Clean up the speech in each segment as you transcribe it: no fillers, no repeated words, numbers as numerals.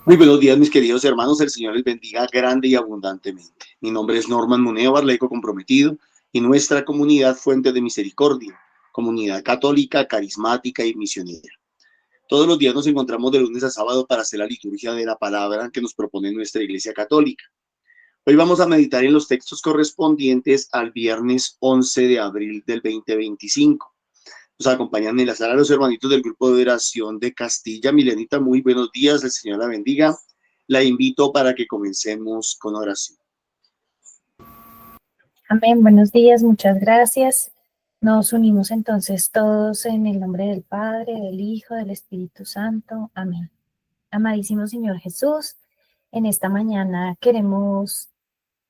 Muy buenos días, mis queridos hermanos. El Señor les bendiga grande y abundantemente. Mi nombre es Norman Munevar, laico comprometido, y nuestra comunidad Fuente de Misericordia, comunidad católica, carismática y misionera. Todos los días nos encontramos de lunes a sábado para hacer la liturgia de la palabra que nos propone nuestra Iglesia Católica. Hoy vamos a meditar en los textos correspondientes al viernes 11 de abril del 2025. Nos acompañan en la sala los hermanitos del grupo de oración de Castilla. Milenita, muy buenos días, el Señor la bendiga. La invito para que comencemos con oración. Amén, buenos días, muchas gracias. Nos unimos entonces todos en el nombre del Padre, del Hijo, del Espíritu Santo. Amén. Amadísimo Señor Jesús, en esta mañana queremos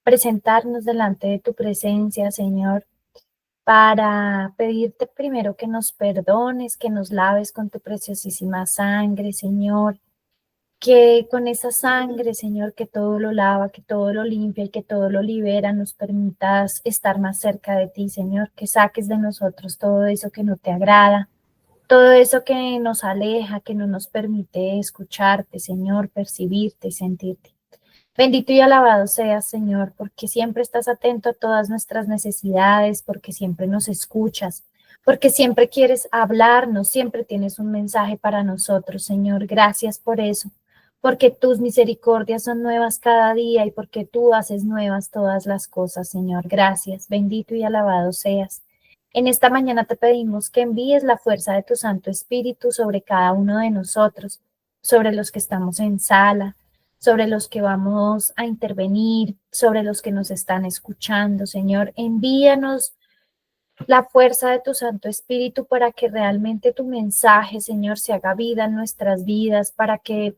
presentarnos delante de tu presencia, Señor, para pedirte primero que nos perdones, que nos laves con tu preciosísima sangre, Señor, que con esa sangre, Señor, que todo lo lava, que todo lo limpia y que todo lo libera, nos permitas estar más cerca de ti, Señor, que saques de nosotros todo eso que no te agrada, todo eso que nos aleja, que no nos permite escucharte, Señor, percibirte y sentirte. Bendito y alabado seas, Señor, porque siempre estás atento a todas nuestras necesidades, porque siempre nos escuchas, porque siempre quieres hablarnos, siempre tienes un mensaje para nosotros, Señor. Gracias por eso, porque tus misericordias son nuevas cada día y porque tú haces nuevas todas las cosas, Señor. Gracias, bendito y alabado seas. En esta mañana te pedimos que envíes la fuerza de tu Santo Espíritu sobre cada uno de nosotros, sobre los que estamos en sala, sobre los que vamos a intervenir, sobre los que nos están escuchando, Señor. Envíanos la fuerza de tu Santo Espíritu para que realmente tu mensaje, Señor, se haga vida en nuestras vidas, para que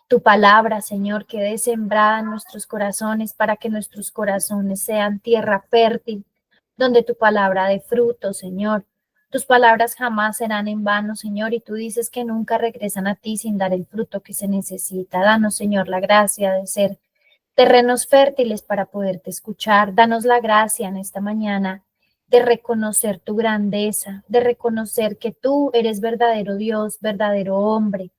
tu palabra, Señor, quede sembrada en nuestros corazones, para que nuestros corazones sean tierra fértil, donde tu palabra dé fruto, Señor. Tus palabras jamás serán en vano, Señor, y tú dices que nunca regresan a ti sin dar el fruto que se necesita. Danos, Señor, la gracia de ser terrenos fértiles para poderte escuchar. Danos la gracia en esta mañana de reconocer tu grandeza, de reconocer que tú eres verdadero Dios, verdadero hombre,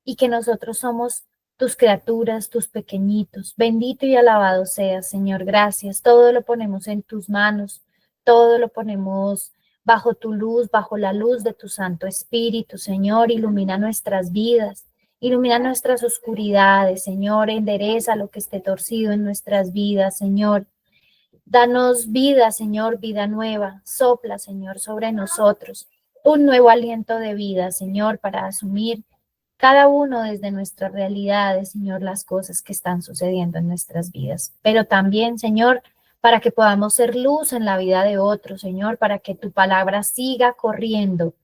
y que nosotros somos tus criaturas, tus pequeñitos. Bendito y alabado seas, Señor. Gracias. Todo lo ponemos en tus manos, todo lo ponemos bajo tu luz, bajo la luz de tu Santo Espíritu, Señor. Ilumina nuestras vidas, ilumina nuestras oscuridades, Señor. Endereza lo que esté torcido en nuestras vidas, Señor. Danos vida, Señor, vida nueva. Sopla, Señor, sobre nosotros un nuevo aliento de vida, Señor, para asumir cada uno desde nuestras realidades, Señor, las cosas que están sucediendo en nuestras vidas. Pero también, Señor, para que podamos ser luz en la vida de otros, Señor, para que tu palabra siga corriendo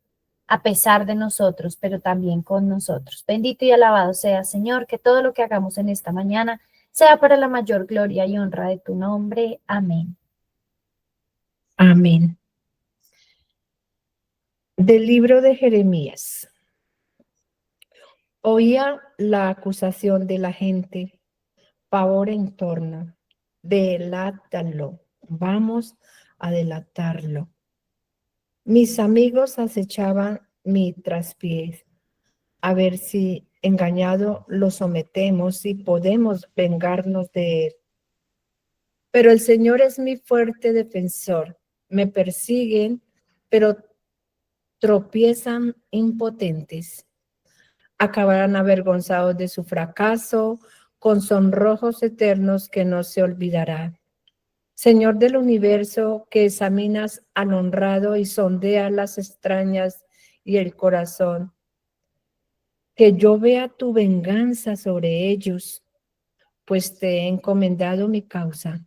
a pesar de nosotros, pero también con nosotros. Bendito y alabado sea, Señor, que todo lo que hagamos en esta mañana sea para la mayor gloria y honra de tu nombre. Amén. Amén. Del libro de Jeremías. Oía la acusación de la gente, pavor en torno. Delátalo, vamos a delatarlo. Mis amigos acechaban mi traspié, a ver si engañado lo sometemos y podemos vengarnos de él. Pero el Señor es mi fuerte defensor. Me persiguen, pero tropiezan impotentes. Acabarán avergonzados de su fracaso, con sonrojos eternos que no se olvidarán. Señor del universo, que examinas al honrado y sondeas las extrañas y el corazón, que yo vea tu venganza sobre ellos, pues te he encomendado mi causa.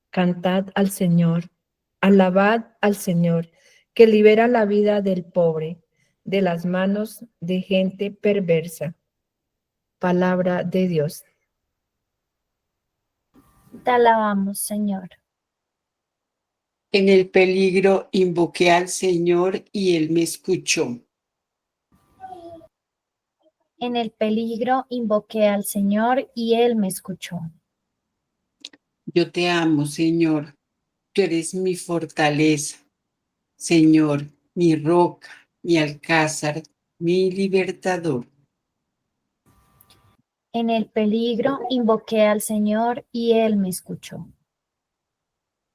Cantad al Señor, alabad al Señor, que libera la vida del pobre de las manos de gente perversa. Palabra de Dios. Te alabamos, Señor. En el peligro invoqué al Señor y Él me escuchó. En el peligro invoqué al Señor y Él me escuchó. Yo te amo, Señor. Tú eres mi fortaleza. Señor, mi roca, mi alcázar, mi libertador. En el peligro invoqué al Señor y Él me escuchó.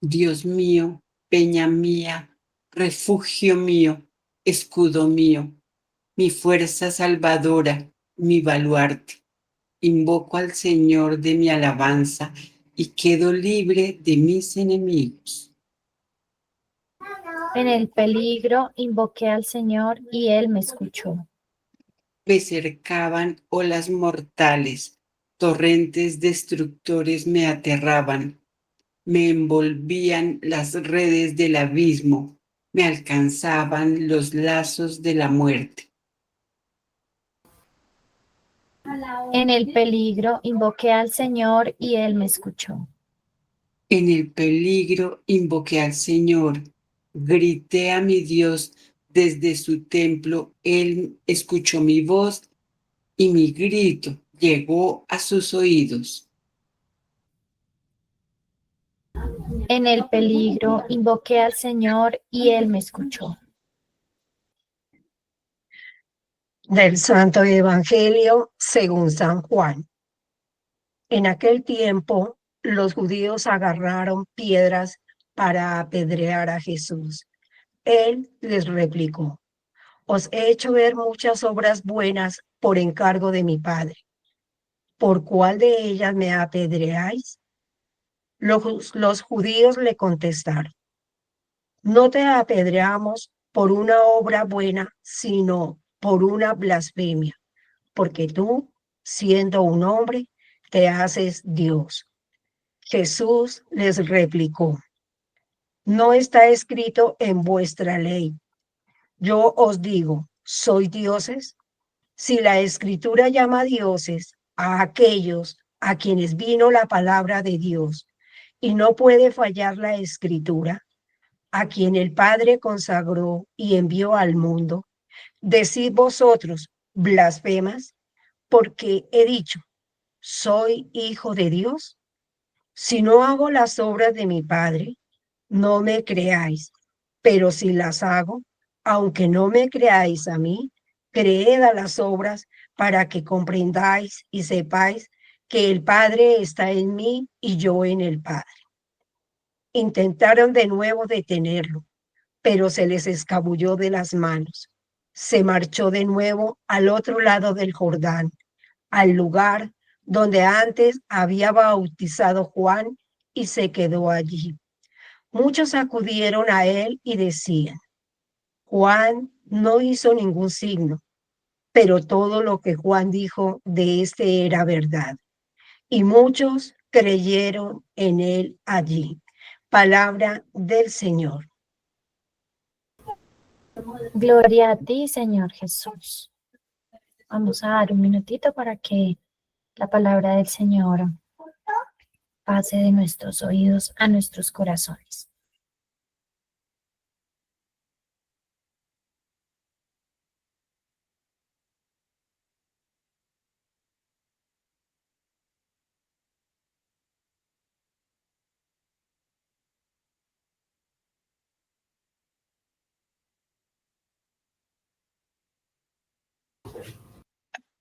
Dios mío, peña mía, refugio mío, escudo mío, mi fuerza salvadora, mi baluarte. Invoco al Señor de mi alabanza y quedo libre de mis enemigos. En el peligro invoqué al Señor y Él me escuchó. Me cercaban olas mortales, torrentes destructores me aterraban, me envolvían las redes del abismo, me alcanzaban los lazos de la muerte. En el peligro invoqué al Señor y Él me escuchó. En el peligro invoqué al Señor, grité a mi Dios desde su templo, Él escuchó mi voz y mi grito llegó a sus oídos. En el peligro invoqué al Señor y Él me escuchó. Del Santo Evangelio según San Juan. En aquel tiempo, los judíos agarraron piedras para apedrear a Jesús. Él les replicó: os he hecho ver muchas obras buenas por encargo de mi Padre. ¿Por cuál de ellas me apedreáis? Los judíos le contestaron: no te apedreamos por una obra buena, sino por una blasfemia, porque tú, siendo un hombre, te haces Dios. Jesús les replicó: no está escrito en vuestra ley, yo os digo, ¿soy dioses? Si la escritura llama dioses a aquellos a quienes vino la palabra de Dios, y no puede fallar la escritura, a quien el Padre consagró y envió al mundo, decid vosotros, blasfemas, porque he dicho, ¿soy hijo de Dios? Si no hago las obras de mi Padre, no me creáis, pero si las hago, aunque no me creáis a mí, creed a las obras para que comprendáis y sepáis que el Padre está en mí y yo en el Padre. Intentaron de nuevo detenerlo, pero se les escabulló de las manos. Se marchó de nuevo al otro lado del Jordán, al lugar donde antes había bautizado Juan, y se quedó allí. Muchos acudieron a él y decían: Juan no hizo ningún signo, pero todo lo que Juan dijo de este era verdad. Y muchos creyeron en él allí. Palabra del Señor. Gloria a ti, Señor Jesús. Vamos a dar un minutito para que la palabra del Señor pase de nuestros oídos a nuestros corazones.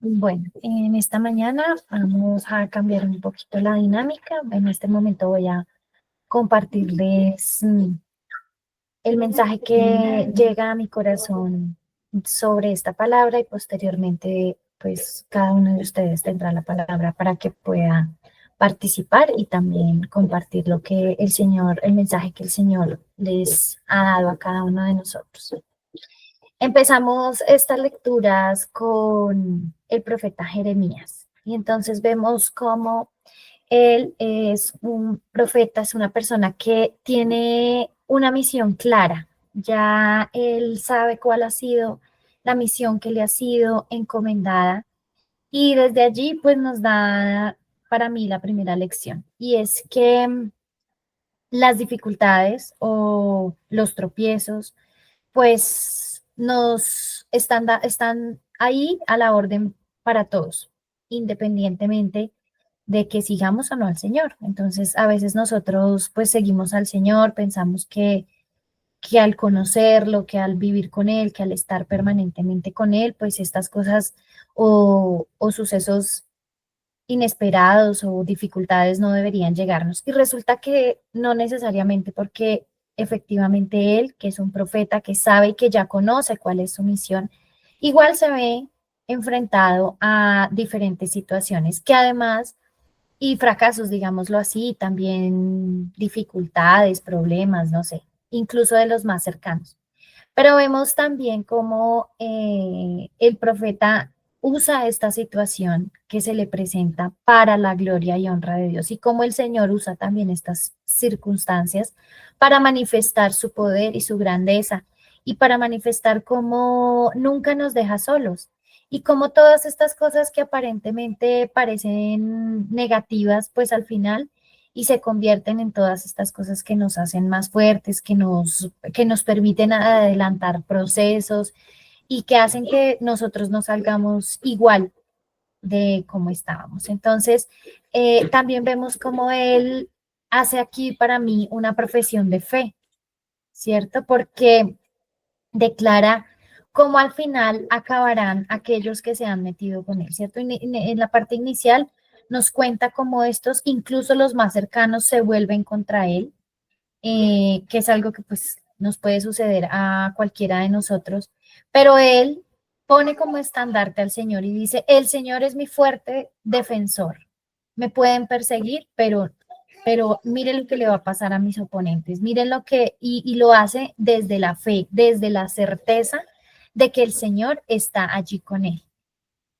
Bueno, en esta mañana vamos a cambiar un poquito la dinámica. En este momento voy a compartirles el mensaje que llega a mi corazón sobre esta palabra, y posteriormente pues cada uno de ustedes tendrá la palabra para que pueda participar y también compartir lo que el Señor, el mensaje que el Señor les ha dado a cada uno de nosotros. Empezamos estas lecturas con el profeta Jeremías, y entonces vemos cómo él es un profeta, es una persona que tiene una misión clara. Ya él sabe cuál ha sido la misión que le ha sido encomendada, y desde allí pues nos da para mí la primera lección, y es que las dificultades o los tropiezos pues nos están ahí a la orden para todos, independientemente de que sigamos o no al Señor. Entonces, a veces nosotros pues seguimos al Señor, pensamos que al conocerlo, que al vivir con Él, que al estar permanentemente con Él, pues estas cosas o sucesos inesperados o dificultades no deberían llegarnos. Y resulta que no necesariamente, porque efectivamente él, que es un profeta, que sabe y que ya conoce cuál es su misión, igual se ve enfrentado a diferentes situaciones que además, y fracasos, digámoslo así, también dificultades, problemas, no sé, incluso de los más cercanos. Pero vemos también cómo el profeta usa esta situación que se le presenta para la gloria y honra de Dios y cómo el Señor usa también estas circunstancias para manifestar su poder y su grandeza y para manifestar cómo nunca nos deja solos y cómo todas estas cosas que aparentemente parecen negativas, pues al final y se convierten en todas estas cosas que nos hacen más fuertes, que nos permiten adelantar procesos y que hacen que nosotros no salgamos igual de cómo estábamos. Entonces, también vemos cómo él hace aquí para mí una profesión de fe, ¿cierto? Porque declara cómo al final acabarán aquellos que se han metido con él, ¿cierto? En la parte inicial nos cuenta cómo estos, incluso los más cercanos, se vuelven contra él, que es algo que pues nos puede suceder a cualquiera de nosotros, pero él pone como estandarte al Señor y dice, el Señor es mi fuerte defensor, me pueden perseguir, pero miren lo que le va a pasar a mis oponentes, miren lo que, y lo hace desde la fe, desde la certeza de que el Señor está allí con él.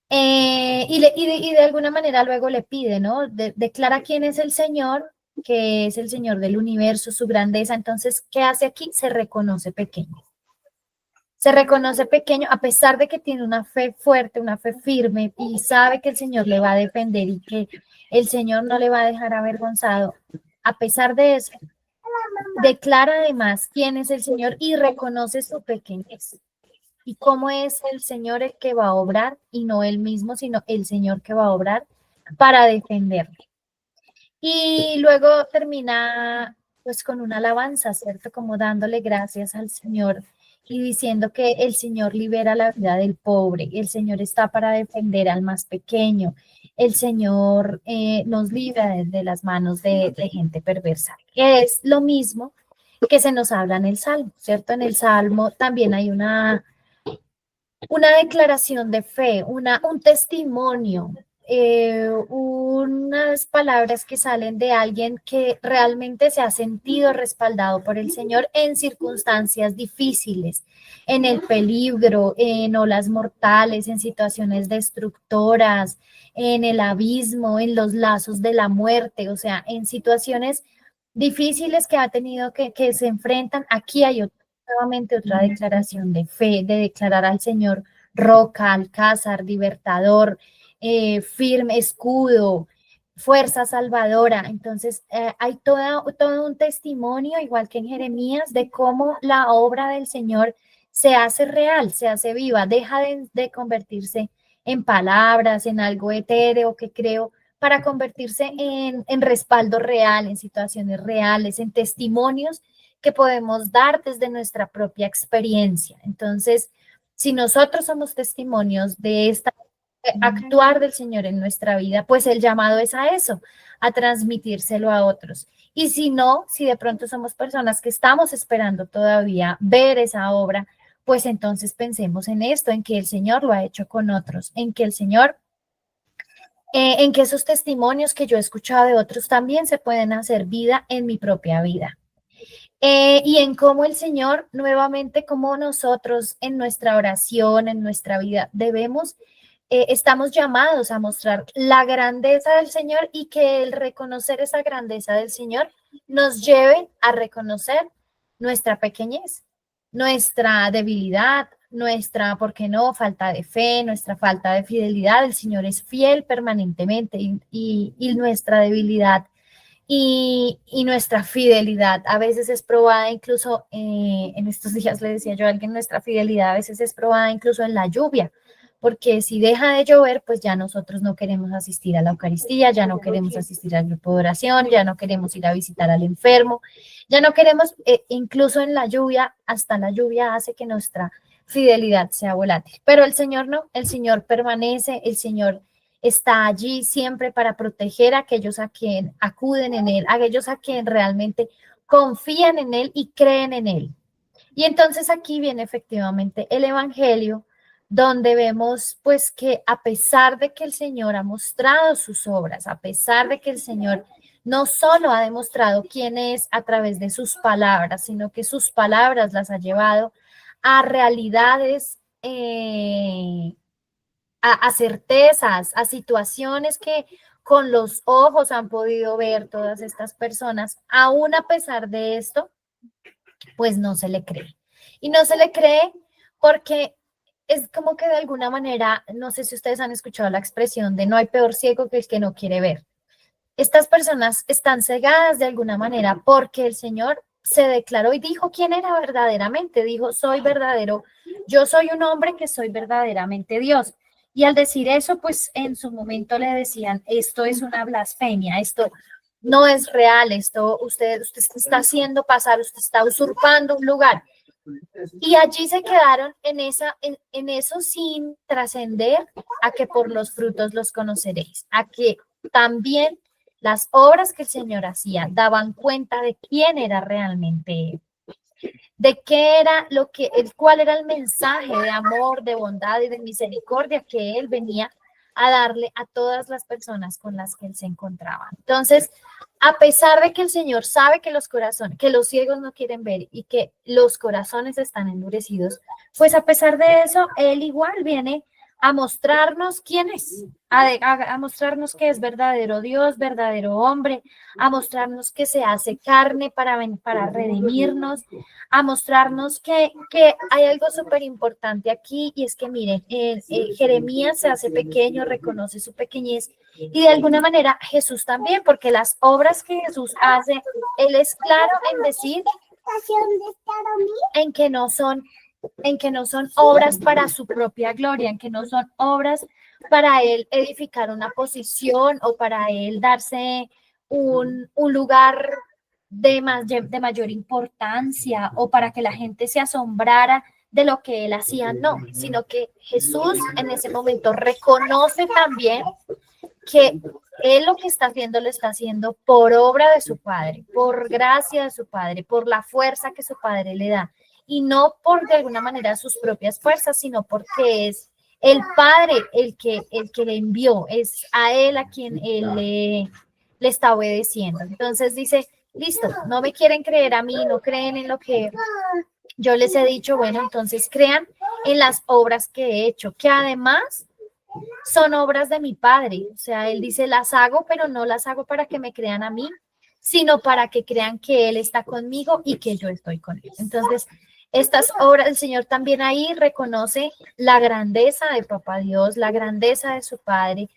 Y de alguna manera luego le pide, ¿no? Declara quién es el Señor, que es el Señor del universo, su grandeza. Entonces, ¿qué hace aquí? Se reconoce pequeño. Se reconoce pequeño a pesar de que tiene una fe fuerte, una fe firme y sabe que el Señor le va a defender y que el Señor no le va a dejar avergonzado. A pesar de eso, declara además quién es el Señor y reconoce su pequeñez. Y cómo es el Señor el que va a obrar y no él mismo, sino el Señor que va a obrar para defenderle. Y luego termina pues con una alabanza, ¿cierto? Como dándole gracias al Señor y diciendo que el Señor libera la vida del pobre, el Señor está para defender al más pequeño, el Señor nos libra de las manos de gente perversa, que es lo mismo que se nos habla en el Salmo, ¿cierto? En el Salmo también hay una declaración de fe, un testimonio, unas palabras que salen de alguien que realmente se ha sentido respaldado por el Señor en circunstancias difíciles, en el peligro, en olas mortales, en situaciones destructoras, en el abismo, en los lazos de la muerte, o sea, en situaciones difíciles que ha tenido que se enfrentan. Aquí hay nuevamente otra declaración de fe, de declarar al Señor roca, alcázar, libertador, firme, escudo, fuerza salvadora. Entonces, hay todo un testimonio, igual que en Jeremías, de cómo la obra del Señor se hace real, se hace viva, deja de convertirse en palabras, en algo etéreo que creo, para convertirse en respaldo real, en situaciones reales, en testimonios que podemos dar desde nuestra propia experiencia. Entonces, si nosotros somos testimonios de esta actuar del Señor en nuestra vida, pues el llamado es a eso, a transmitírselo a otros. Y si no, si de pronto somos personas que estamos esperando todavía ver esa obra, pues entonces pensemos en esto, en que el Señor lo ha hecho con otros, en que el Señor en que esos testimonios que yo he escuchado de otros también se pueden hacer vida en mi propia vida. Y en cómo el Señor, nuevamente, como nosotros en nuestra oración, en nuestra vida, estamos llamados a mostrar la grandeza del Señor y que el reconocer esa grandeza del Señor nos lleve a reconocer nuestra pequeñez, nuestra debilidad, nuestra, ¿por qué no?, falta de fe, nuestra falta de fidelidad. El Señor es fiel permanentemente y nuestra debilidad y nuestra fidelidad a veces es probada incluso, en estos días le decía yo a alguien, nuestra fidelidad a veces es probada incluso en la lluvia, porque si deja de llover, pues ya nosotros no queremos asistir a la Eucaristía, ya no queremos asistir al grupo de oración, ya no queremos ir a visitar al enfermo, ya no queremos, incluso en la lluvia, hasta la lluvia hace que nuestra fidelidad sea volátil, pero el Señor no, el Señor permanece, el Señor está allí siempre para proteger a aquellos a quien acuden en Él, a aquellos a quien realmente confían en Él y creen en Él. Y entonces aquí viene efectivamente el Evangelio, donde vemos pues que a pesar de que el Señor ha mostrado sus obras, a pesar de que el Señor no solo ha demostrado quién es a través de sus palabras, sino que sus palabras las ha llevado a realidades, a certezas, a situaciones que con los ojos han podido ver todas estas personas. Aún a pesar de esto, pues no se le cree. Y no se le cree porque es como que de alguna manera, no sé si ustedes han escuchado la expresión de no hay peor ciego que el que no quiere ver. Estas personas están cegadas de alguna manera porque el Señor se declaró y dijo quién era verdaderamente. Dijo, soy verdadero, yo soy un hombre que soy verdaderamente Dios. Y al decir eso, pues en su momento le decían, esto es una blasfemia, esto no es real, esto usted está haciendo pasar, usted está usurpando un lugar. Y allí se quedaron en eso sin trascender a que por los frutos los conoceréis, a que también las obras que el Señor hacía daban cuenta de quién era realmente Él, de qué era cuál era el mensaje de amor, de bondad y de misericordia que Él venía a darle a todas las personas con las que Él se encontraba. Entonces, a pesar de que el Señor sabe que que los ciegos no quieren ver y que los corazones están endurecidos, pues a pesar de eso, Él igual viene a mostrarnos quién es, a mostrarnos que es verdadero Dios, verdadero hombre, a mostrarnos que se hace carne para redimirnos, a mostrarnos que hay algo súper importante aquí, y es que miren, Jeremías se hace pequeño, reconoce su pequeñez, y de alguna manera Jesús también, porque las obras que Jesús hace, Él es claro en decir en que no son obras para su propia gloria, en que no son obras para Él edificar una posición o para Él darse un lugar de mayor importancia o para que la gente se asombrara de lo que Él hacía, no, sino que Jesús en ese momento reconoce también que Él lo que está haciendo lo está haciendo por obra de su Padre, por gracia de su Padre, por la fuerza que su Padre le da, y no por de alguna manera sus propias fuerzas, sino porque es el Padre el que le envió, es a Él a quien Él le está obedeciendo. Entonces dice, listo, no me quieren creer a mí, no creen en lo que yo les he dicho, bueno, entonces crean en las obras que he hecho, que además son obras de mi Padre. O sea, Él dice, las hago, pero no las hago para que me crean a mí, sino para que crean que Él está conmigo y que yo estoy con Él. Entonces, estas obras, el Señor también ahí reconoce la grandeza de Papá Dios, la grandeza de su Padre,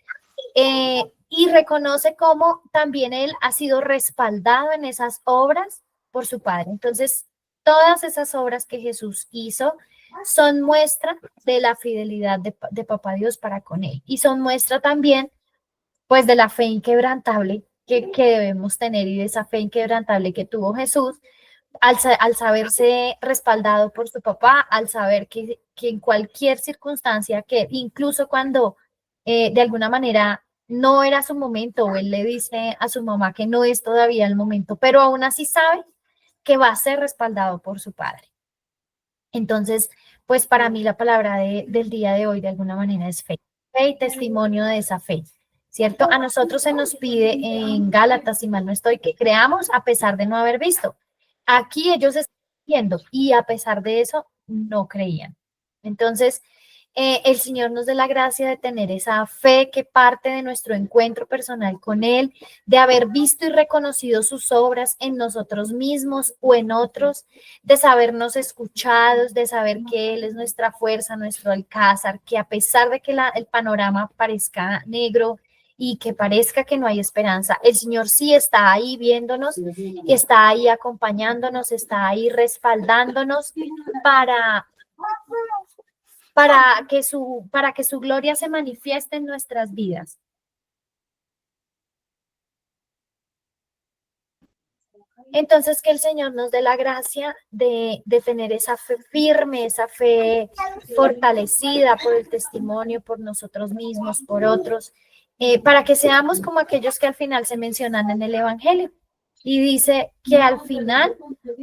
y reconoce cómo también Él ha sido respaldado en esas obras por su Padre. Entonces, todas esas obras que Jesús hizo son muestra de la fidelidad de Papá Dios para con Él, y son muestra también pues de la fe inquebrantable que debemos tener, y de esa fe inquebrantable que tuvo Jesús al saberse respaldado por su papá, al saber que en cualquier circunstancia, que incluso cuando de alguna manera no era su momento, o él le dice a su mamá que no es todavía el momento, pero aún así sabe que va a ser respaldado por su Padre. Entonces, pues para mí la palabra del día de hoy de alguna manera es fe y testimonio de esa fe, ¿cierto? A nosotros se nos pide en Gálatas, si mal no estoy, que creamos a pesar de no haber visto. Aquí ellos están viendo y a pesar de eso no creían. Entonces, el Señor nos dé la gracia de tener esa fe que parte de nuestro encuentro personal con Él, de haber visto y reconocido sus obras en nosotros mismos o en otros, de sabernos escuchados, de saber que Él es nuestra fuerza, nuestro alcázar, que a pesar de que el panorama parezca negro y que parezca que no hay esperanza, el Señor sí está ahí viéndonos, está ahí acompañándonos, está ahí respaldándonos para que su gloria se manifieste en nuestras vidas. Entonces, que el Señor nos dé la gracia de tener esa fe firme, esa fe fortalecida por el testimonio, por nosotros mismos, por otros, para que seamos como aquellos que al final se mencionan en el Evangelio. Y dice que al final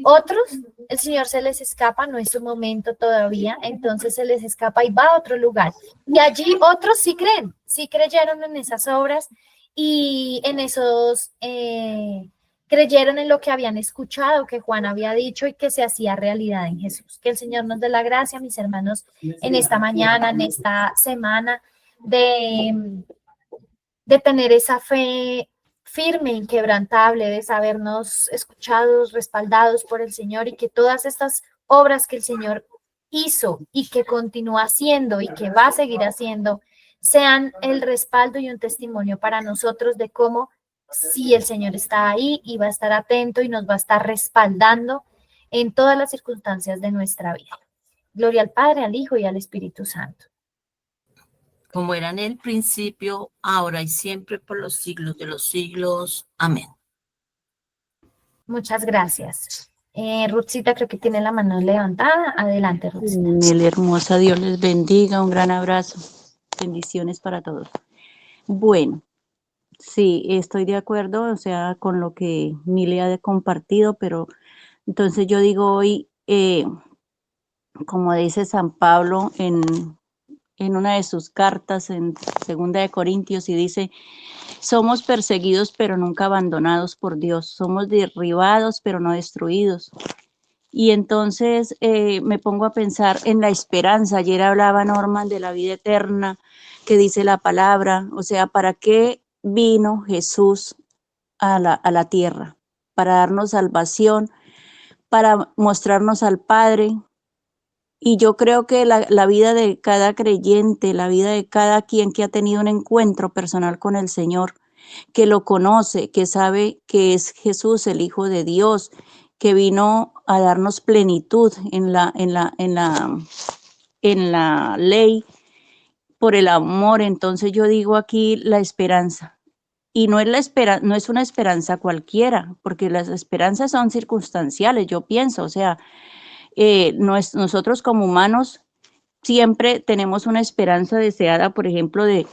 otros, el Señor se les escapa, no es su momento todavía, entonces se les escapa y va a otro lugar. Y allí otros sí creen, sí creyeron en esas obras y en esos, creyeron en lo que habían escuchado, que Juan había dicho y que se hacía realidad en Jesús. Que el Señor nos dé la gracia, mis hermanos, en esta mañana, en esta semana, de tener esa fe firme, inquebrantable, de sabernos escuchados, respaldados por el Señor y que todas estas obras que el Señor hizo y que continúa haciendo y que va a seguir haciendo sean el respaldo y un testimonio para nosotros de cómo si el Señor está ahí y va a estar atento y nos va a estar respaldando en todas las circunstancias de nuestra vida. Gloria al Padre, al Hijo y al Espíritu Santo. Como era en el principio, ahora y siempre, por los siglos de los siglos. Amén. Muchas gracias. Ruthcita creo que tiene la mano levantada. Adelante, Ruthcita. Nelly hermosa, Dios les bendiga, un gran abrazo. Bendiciones para todos. Bueno, sí, estoy de acuerdo, o sea, con lo que Mili ha compartido, pero entonces yo digo hoy, como dice San Pablo en una de sus cartas, en 2 Corintios, y dice, somos perseguidos pero nunca abandonados por Dios, somos derribados pero no destruidos. Y entonces me pongo a pensar en la esperanza. Ayer hablaba Norman de la vida eterna que dice la palabra, o sea, ¿para qué vino Jesús a la tierra? Para darnos salvación, para mostrarnos al Padre. Y yo creo que la vida de cada creyente, la vida de cada quien que ha tenido un encuentro personal con el Señor, que lo conoce, que sabe que es Jesús, el Hijo de Dios, que vino a darnos plenitud en la ley por el amor. Entonces yo digo aquí la esperanza. Y no es una esperanza cualquiera, porque las esperanzas son circunstanciales, yo pienso, o sea, nosotros como humanos siempre tenemos una esperanza deseada, por ejemplo, de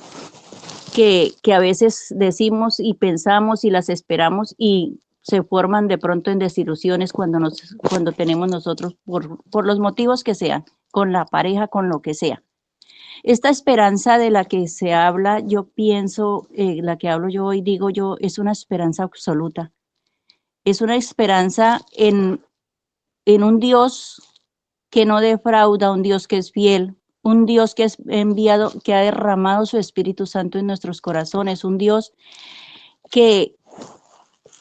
que a veces decimos y pensamos y las esperamos y se forman de pronto en desilusiones cuando tenemos nosotros, por los motivos que sean, con la pareja, con lo que sea. Esta esperanza de la que se habla, yo pienso, la que hablo yo hoy, digo yo, es una esperanza absoluta. Es una esperanza en un Dios que no defrauda, un Dios que es fiel, un Dios que es enviado, que ha derramado su Espíritu Santo en nuestros corazones, un Dios que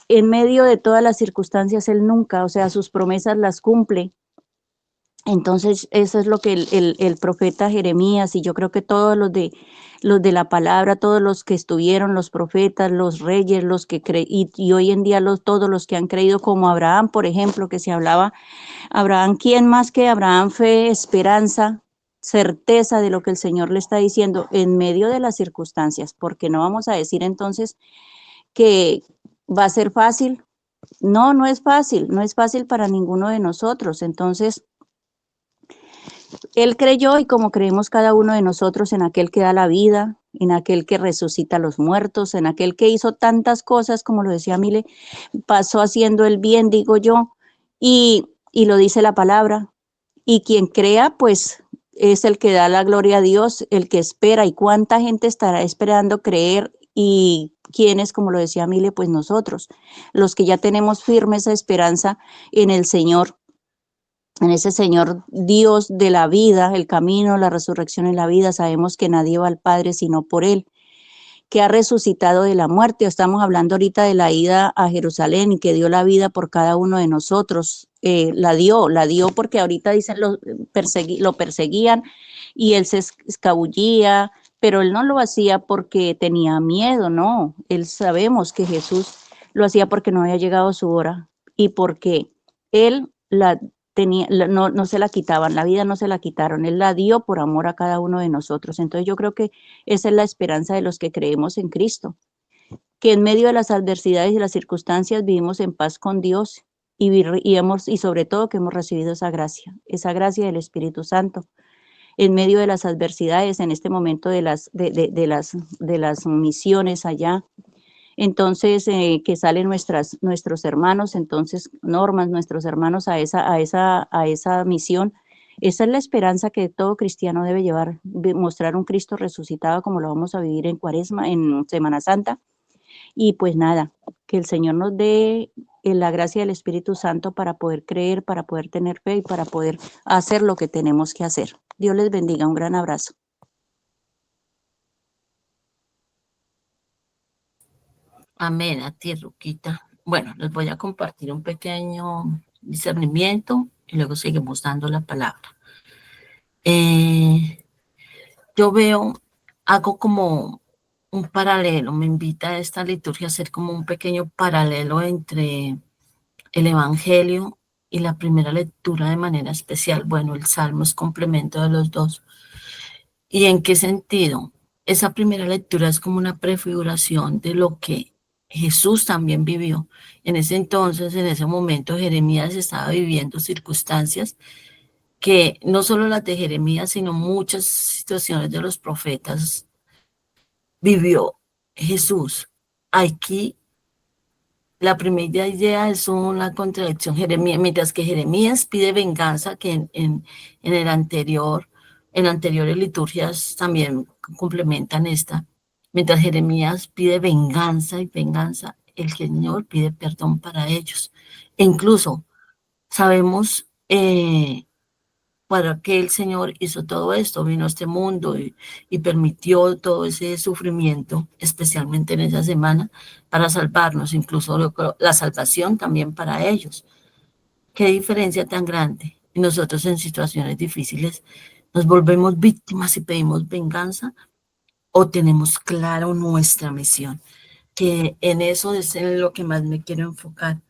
en medio de todas las circunstancias, Él nunca, o sea, sus promesas las cumple. Entonces, eso es lo que el profeta Jeremías, y yo creo que todos los de la palabra, todos los que estuvieron, los profetas, los reyes, los que y hoy en día todos los que han creído, como Abraham, por ejemplo, que se hablaba, Abraham, ¿quién más que Abraham? Fe, esperanza, certeza de lo que el Señor le está diciendo en medio de las circunstancias, porque no vamos a decir entonces que va a ser fácil. No, no es fácil para ninguno de nosotros. Entonces, Él creyó, y como creemos cada uno de nosotros, en aquel que da la vida, en aquel que resucita a los muertos, en aquel que hizo tantas cosas, como lo decía Mile, pasó haciendo el bien, digo yo, y lo dice la palabra. Y quien crea, pues, es el que da la gloria a Dios, el que espera. ¿Y cuánta gente estará esperando creer? Y quienes, como lo decía Mile, pues nosotros, los que ya tenemos firme esa esperanza en el Señor, en ese Señor Dios de la vida, el camino, la resurrección y la vida. Sabemos que nadie va al Padre sino por Él, que ha resucitado de la muerte. Estamos hablando ahorita de la ida a Jerusalén y que dio la vida por cada uno de nosotros. La dio porque ahorita dicen lo perseguían y Él se escabullía, pero Él no lo hacía porque tenía miedo, no. Él sabemos que Jesús lo hacía porque no había llegado su hora y porque Él no se la quitaban, la vida no se la quitaron, Él la dio por amor a cada uno de nosotros. Entonces yo creo que esa es la esperanza de los que creemos en Cristo, que en medio de las adversidades y las circunstancias vivimos en paz con Dios y sobre todo que hemos recibido esa gracia del Espíritu Santo, en medio de las adversidades, en este momento de las misiones allá. Entonces, que salen nuestros hermanos, entonces, Normas, nuestros hermanos a esa misión. Esa es la esperanza que todo cristiano debe llevar, mostrar un Cristo resucitado como lo vamos a vivir en Cuaresma, en Semana Santa. Y pues nada, que el Señor nos dé la gracia del Espíritu Santo para poder creer, para poder tener fe y para poder hacer lo que tenemos que hacer. Dios les bendiga, un gran abrazo. Amén, a ti, Ruquita. Bueno, les voy a compartir un pequeño discernimiento y luego seguimos dando la palabra. Yo hago como un paralelo, me invita a esta liturgia a hacer como un pequeño paralelo entre el Evangelio y la primera lectura de manera especial. Bueno, el Salmo es complemento de los dos. ¿Y en qué sentido? Esa primera lectura es como una prefiguración de lo que Jesús también vivió. En ese entonces, en ese momento, Jeremías estaba viviendo circunstancias que no solo las de Jeremías, sino muchas situaciones de los profetas vivió Jesús. Aquí la primera idea es una contradicción. Mientras que Jeremías pide venganza, que en anteriores liturgias también complementan esta. Mientras Jeremías pide venganza y venganza, el Señor pide perdón para ellos. E incluso sabemos para qué el Señor hizo todo esto, vino a este mundo y permitió todo ese sufrimiento, especialmente en esa semana, para salvarnos, incluso la salvación también para ellos. Qué diferencia tan grande. Y nosotros en situaciones difíciles nos volvemos víctimas y pedimos venganza, o tenemos claro nuestra misión, que en eso es en lo que más me quiero enfocar.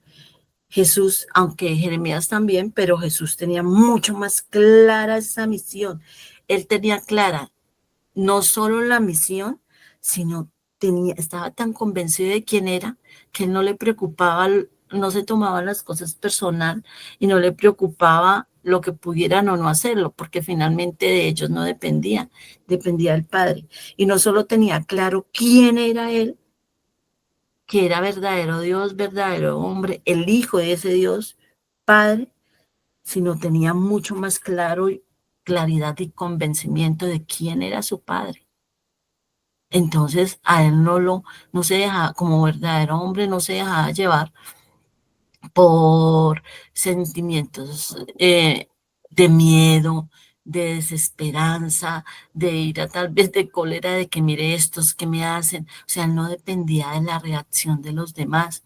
Jesús, aunque Jeremías también, pero Jesús tenía mucho más clara esa misión. Él tenía clara no solo la misión, sino estaba tan convencido de quién era, que él no le preocupaba, no se tomaba las cosas personal y no le preocupaba lo que pudieran o no hacerlo, porque finalmente de ellos no dependía del Padre. Y no solo tenía claro quién era él, que era verdadero Dios, verdadero hombre, el Hijo de ese Dios, Padre, sino tenía mucho más claridad y convencimiento de quién era su Padre. Entonces, a él no se dejaba, como verdadero hombre, no se dejaba llevar por sentimientos de miedo, de desesperanza, de ira, tal vez de cólera, de que mire estos que me hacen. O sea, no dependía de la reacción de los demás.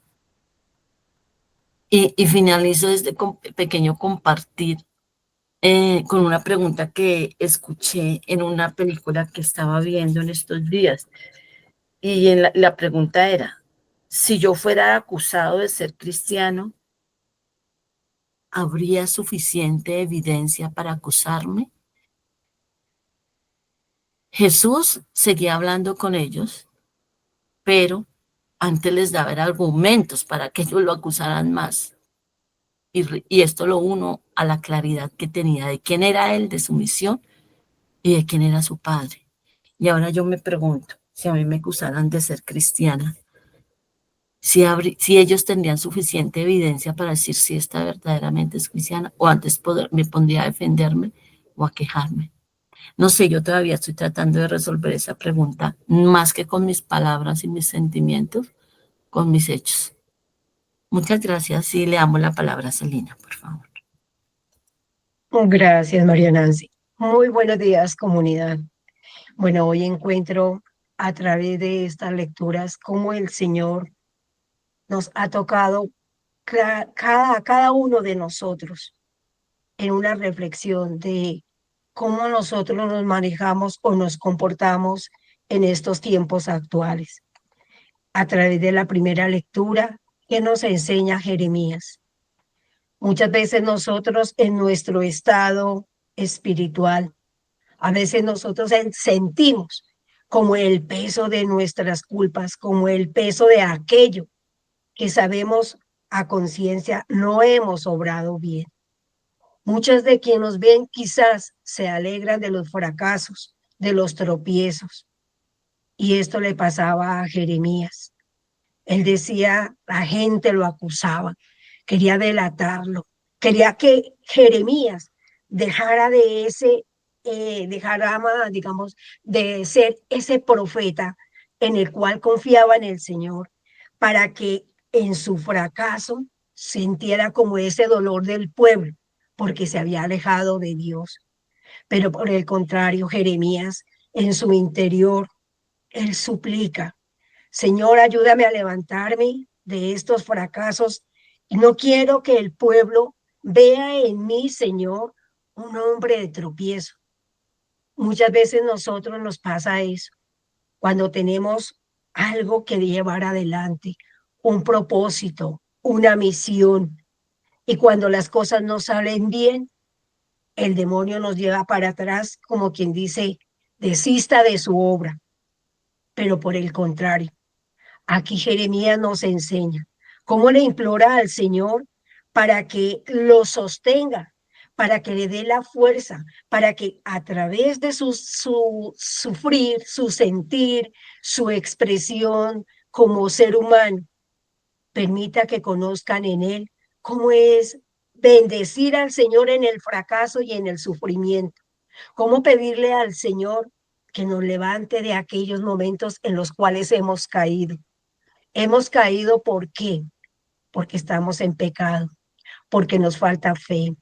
Y finalizo este pequeño compartir con una pregunta que escuché en una película que estaba viendo en estos días. Y la pregunta era, si yo fuera acusado de ser cristiano, ¿habría suficiente evidencia para acusarme? Jesús seguía hablando con ellos, pero antes les daba argumentos para que ellos lo acusaran más. Y esto lo uno a la claridad que tenía de quién era él, de su misión y de quién era su Padre. Y ahora yo me pregunto, si a mí me acusaran de ser cristiana, si ellos tendrían suficiente evidencia para decir si esta verdaderamente es cristiana, o antes me pondría a defenderme o a quejarme. No sé, yo todavía estoy tratando de resolver esa pregunta, más que con mis palabras y mis sentimientos, con mis hechos. Muchas gracias y le damos la palabra a Celina, por favor. Gracias, María Nancy. Muy buenos días, comunidad. Bueno, hoy encuentro a través de estas lecturas cómo el Señor nos ha tocado cada uno de nosotros en una reflexión de cómo nosotros nos manejamos o nos comportamos en estos tiempos actuales. A través de la primera lectura que nos enseña Jeremías. Muchas veces nosotros en nuestro estado espiritual, a veces nosotros sentimos como el peso de nuestras culpas, como el peso de aquello que sabemos a conciencia no hemos obrado bien. Muchas de quienes nos ven quizás se alegran de los fracasos, de los tropiezos. Y esto le pasaba a Jeremías. Él decía, la gente lo acusaba, quería delatarlo, quería que Jeremías dejara de digamos, de ser ese profeta en el cual confiaba en el Señor, para que en su fracaso sintiera como ese dolor del pueblo, porque se había alejado de Dios. Pero por el contrario, Jeremías en su interior, él suplica, Señor, ayúdame a levantarme de estos fracasos. Y no quiero que el pueblo vea en mí, Señor, un hombre de tropiezo. Muchas veces nosotros nos pasa eso, cuando tenemos algo que llevar adelante, un propósito, una misión, y cuando las cosas no salen bien, el demonio nos lleva para atrás, como quien dice, desista de su obra. Pero por el contrario, aquí Jeremías nos enseña cómo le implora al Señor para que lo sostenga, para que le dé la fuerza, para que a través de su sufrir, su sentir, su expresión como ser humano, permita que conozcan en él cómo es bendecir al Señor en el fracaso y en el sufrimiento, cómo pedirle al Señor que nos levante de aquellos momentos en los cuales hemos caído. Hemos caído, ¿por qué? Porque estamos en pecado, porque nos falta fe,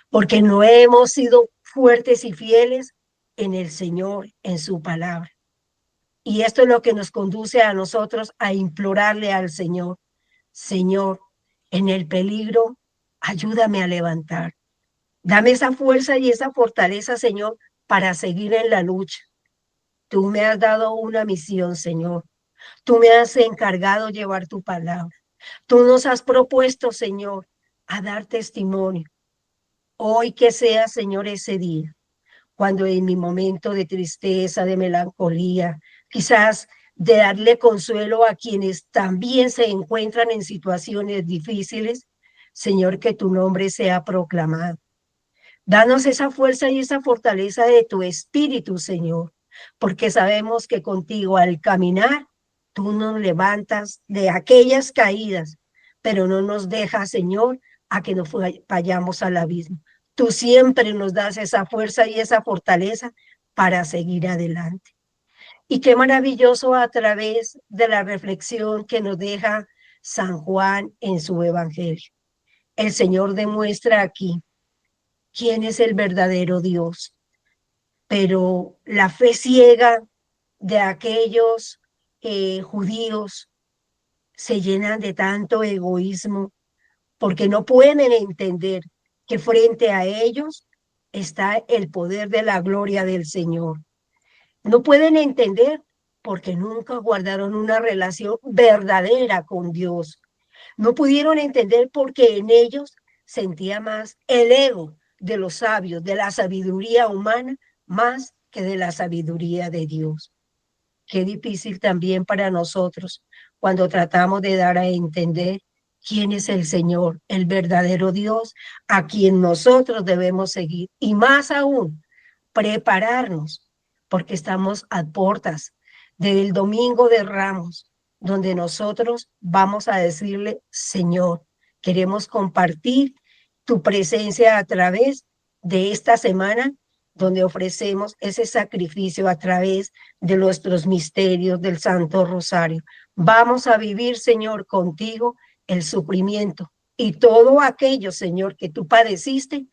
porque no hemos sido fuertes y fieles en el Señor, en su palabra. Y esto es lo que nos conduce a nosotros a implorarle al Señor, Señor, en el peligro, ayúdame a levantar. Dame esa fuerza y esa fortaleza, Señor, para seguir en la lucha. Tú me has dado una misión, Señor. Tú me has encargado llevar tu palabra. Tú nos has propuesto, Señor, a dar testimonio. Hoy que sea, Señor, ese día, cuando en mi momento de tristeza, de melancolía, quizás de darle consuelo a quienes también se encuentran en situaciones difíciles, Señor, que tu nombre sea proclamado. Danos esa fuerza y esa fortaleza de tu espíritu, Señor, porque sabemos que contigo al caminar, tú nos levantas de aquellas caídas, pero no nos dejas, Señor, a que nos vayamos al abismo. Tú siempre nos das esa fuerza y esa fortaleza para seguir adelante. Y qué maravilloso a través de la reflexión que nos deja San Juan en su Evangelio. El Señor demuestra aquí quién es el verdadero Dios, pero la fe ciega de aquellos judíos se llenan de tanto egoísmo porque no pueden entender que frente a ellos está el poder de la gloria del Señor. No pueden entender porque nunca guardaron una relación verdadera con Dios. No pudieron entender porque en ellos sentía más el ego de los sabios, de la sabiduría humana, más que de la sabiduría de Dios. Qué difícil también para nosotros cuando tratamos de dar a entender quién es el Señor, el verdadero Dios, a quien nosotros debemos seguir. Y más aún, prepararnos, porque estamos a puertas del Domingo de Ramos, donde nosotros vamos a decirle, Señor, queremos compartir tu presencia a través de esta semana, donde ofrecemos ese sacrificio a través de nuestros misterios del Santo Rosario. Vamos a vivir, Señor, contigo el sufrimiento y todo aquello, Señor, que tú padeciste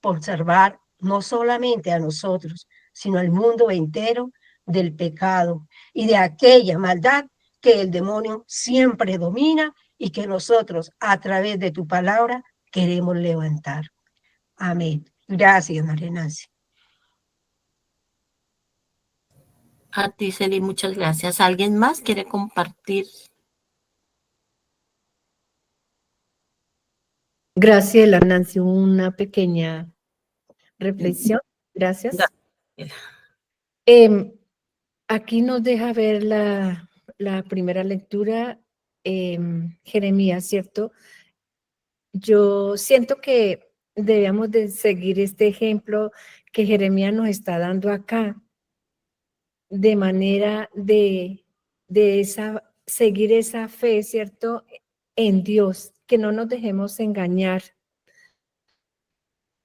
por salvar no solamente a nosotros, sino al mundo entero del pecado y de aquella maldad que el demonio siempre domina y que nosotros a través de tu palabra queremos levantar. Amén. Gracias, María Nancy. A ti, Celi, muchas gracias. ¿Alguien más quiere compartir? Graciela, Nancy, una pequeña reflexión. Gracias. Aquí nos deja ver la primera lectura, Jeremías, ¿cierto? Yo siento que debemos de seguir este ejemplo que Jeremías nos está dando acá, de manera de seguir esa fe, ¿cierto? En Dios, que no nos dejemos engañar,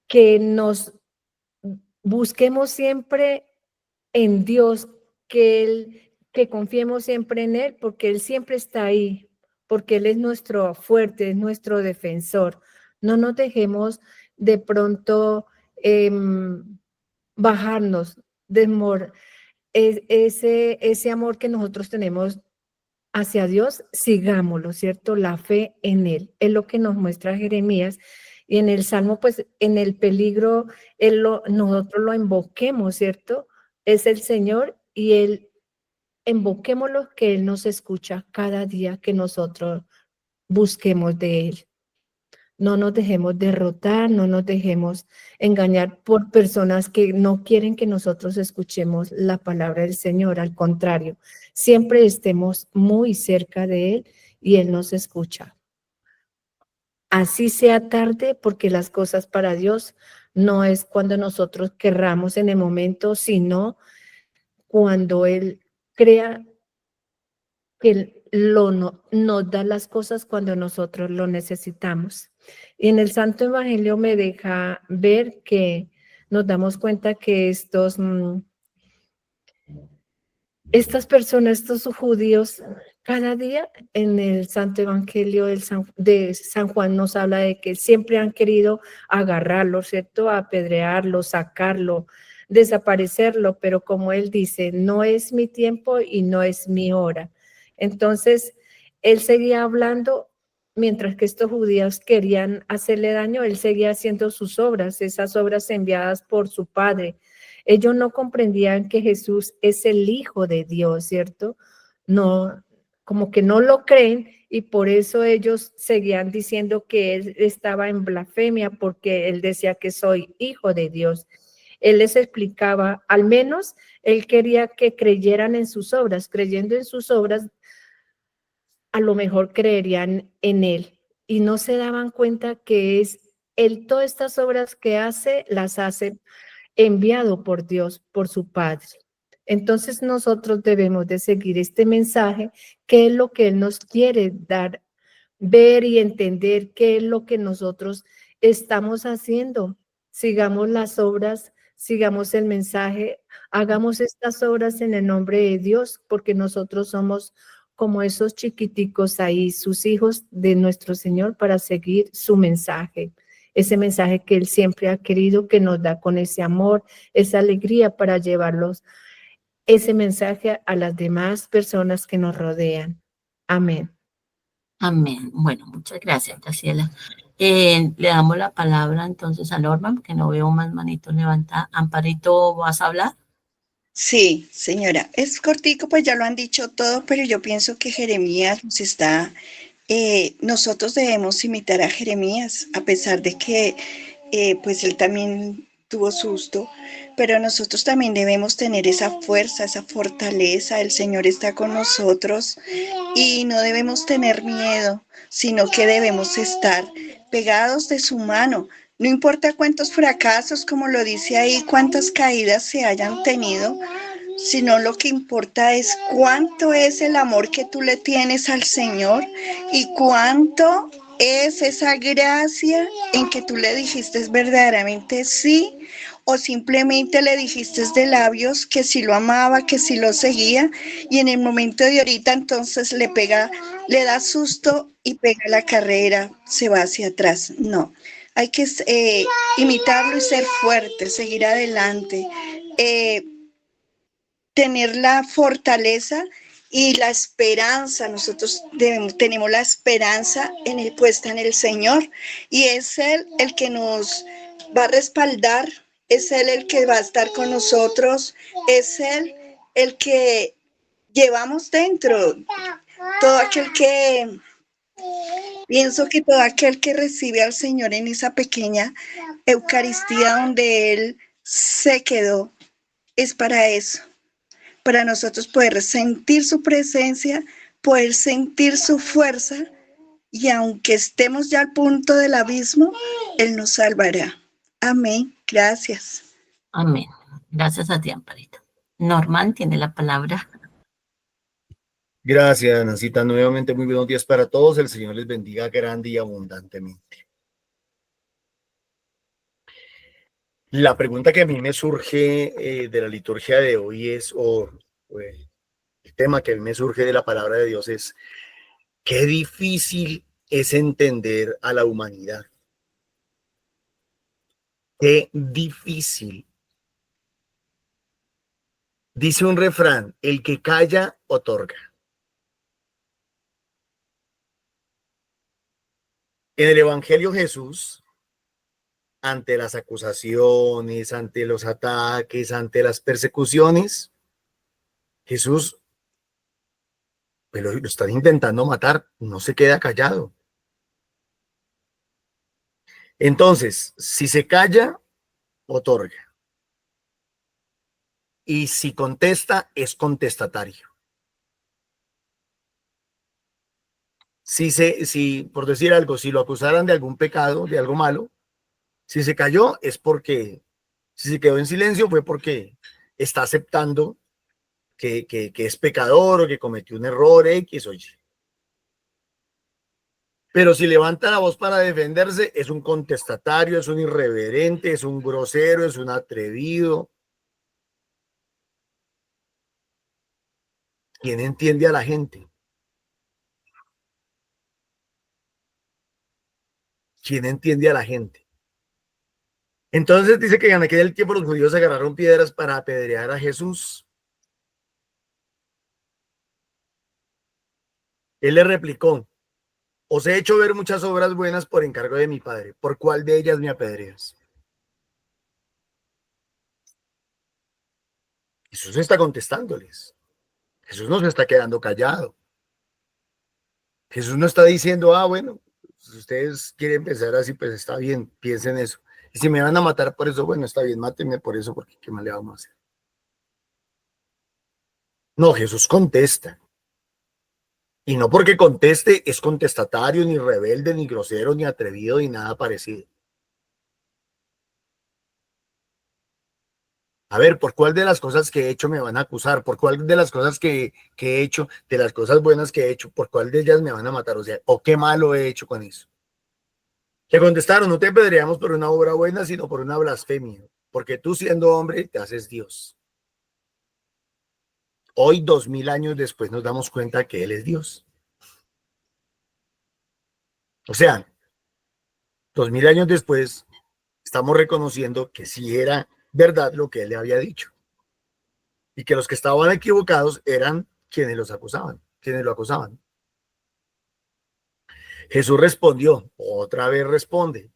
que nos busquemos siempre en Dios, que confiemos siempre en Él, porque Él siempre está ahí, porque Él es nuestro fuerte, es nuestro defensor. No nos dejemos de pronto bajarnos, ese amor que nosotros tenemos hacia Dios, sigámoslo, ¿cierto? La fe en Él es lo que nos muestra Jeremías. Y en el Salmo, pues en el peligro, nosotros lo invoquemos, ¿cierto? Es el Señor y Él, invoquémoslo, que Él nos escucha cada día que nosotros busquemos de Él. No nos dejemos derrotar, no nos dejemos engañar por personas que no quieren que nosotros escuchemos la palabra del Señor. Al contrario, siempre estemos muy cerca de Él y Él nos escucha. Así sea tarde, porque las cosas para Dios no es cuando nosotros querramos en el momento, sino cuando Él crea que nos da las cosas cuando nosotros lo necesitamos. Y en el Santo Evangelio me deja ver que nos damos cuenta que estas personas, estos judíos, cada día en el Santo Evangelio de San Juan nos habla de que siempre han querido agarrarlo, ¿cierto? Apedrearlo, sacarlo, desaparecerlo, pero como él dice, no es mi tiempo y no es mi hora. Entonces, él seguía hablando, mientras que estos judíos querían hacerle daño, él seguía haciendo sus obras, esas obras enviadas por su Padre. Ellos no comprendían que Jesús es el Hijo de Dios, ¿cierto? No, como que no lo creen y por eso ellos seguían diciendo que él estaba en blasfemia porque él decía que soy hijo de Dios. Él les explicaba, al menos él quería que creyeran en sus obras, creyendo en sus obras, a lo mejor creerían en él y no se daban cuenta que es él, todas estas obras que hace, las hace enviado por Dios, por su Padre. Entonces nosotros debemos de seguir este mensaje, que es lo que Él nos quiere dar, ver y entender qué es lo que nosotros estamos haciendo. Sigamos las obras, sigamos el mensaje, hagamos estas obras en el nombre de Dios, porque nosotros somos como esos chiquiticos ahí, sus hijos de nuestro Señor, para seguir su mensaje. Ese mensaje que Él siempre ha querido, que nos da con ese amor, esa alegría para llevarlos, ese mensaje a las demás personas que nos rodean. Amén. Amén. Bueno, muchas gracias, Graciela. Le damos la palabra entonces a Norma, porque no veo más manitos levantadas. Amparito, ¿vas a hablar? Sí, señora, es cortico, pues ya lo han dicho todo, pero yo pienso que Jeremías nos está, nosotros debemos imitar a Jeremías, a pesar de que pues él también tuvo susto, pero nosotros también debemos tener esa fuerza, esa fortaleza, el Señor está con nosotros y no debemos tener miedo, sino que debemos estar pegados de su mano. No importa cuántos fracasos, como lo dice ahí, cuántas caídas se hayan tenido, sino lo que importa es cuánto es el amor que tú le tienes al Señor y cuánto es esa gracia en que tú le dijiste verdaderamente sí, o simplemente le dijiste de labios que sí lo amaba, que sí lo seguía, y en el momento de ahorita entonces le da susto y pega la carrera, se va hacia atrás. No. Hay que imitarlo y ser fuerte, seguir adelante, tener la fortaleza y la esperanza. Nosotros tenemos la esperanza puesta en el Señor y es Él el que nos va a respaldar, es Él el que va a estar con nosotros, es Él el que llevamos dentro. Todo aquel que... Pienso que todo aquel que recibe al Señor en esa pequeña Eucaristía donde Él se quedó, es para eso, para nosotros poder sentir su presencia, poder sentir su fuerza y aunque estemos ya al punto del abismo, Él nos salvará. Amén. Gracias. Amén. Gracias a ti, Amparito. Norman tiene la palabra. Gracias, Nancita. Nuevamente, muy buenos días para todos. El Señor les bendiga grande y abundantemente. La pregunta que a mí me surge de la liturgia de hoy es, el tema que a mí me surge de la palabra de Dios es, qué difícil es entender a la humanidad. Qué difícil. Dice un refrán, el que calla, otorga. En el Evangelio Jesús, ante las acusaciones, ante los ataques, ante las persecuciones, Jesús, pero lo están intentando matar, no se queda callado. Entonces, si se calla, otorga. Y si contesta, es contestatario. Si, por decir algo, si lo acusaran de algún pecado, de algo malo, si se cayó es porque, si se quedó en silencio fue porque está aceptando que es pecador o que cometió un error X o Y. Pero si levanta la voz para defenderse, es un contestatario, es un irreverente, es un grosero, es un atrevido. ¿Quién entiende a la gente? ¿Quién entiende a la gente? Entonces dice que en aquel tiempo los judíos agarraron piedras para apedrear a Jesús. Él le replicó, os he hecho ver muchas obras buenas por encargo de mi Padre. ¿Por cuál de ellas me apedreas? Jesús está contestándoles. Jesús no se está quedando callado. Jesús no está diciendo, bueno, si ustedes quieren pensar así, pues está bien, piensen eso. Y si me van a matar por eso, bueno, está bien, mátenme por eso, porque ¿qué más le vamos a hacer? No, Jesús contesta. Y no porque conteste es contestatario, ni rebelde, ni grosero, ni atrevido, ni nada parecido. A ver, ¿por cuál de las cosas que he hecho me van a acusar? ¿Por cuál de las cosas que he hecho, de las cosas buenas que he hecho, por cuál de ellas me van a matar? O sea, ¿o qué malo he hecho con eso? Le contestaron, no te apedreamos por una obra buena, sino por una blasfemia, porque tú siendo hombre te haces Dios. Hoy, 2000 años después, nos damos cuenta que Él es Dios. O sea, 2000 años después, estamos reconociendo que sí era verdad lo que Él le había dicho. Y que los que estaban equivocados eran quienes los acusaban, quienes lo acusaban. Jesús respondió, otra vez responde,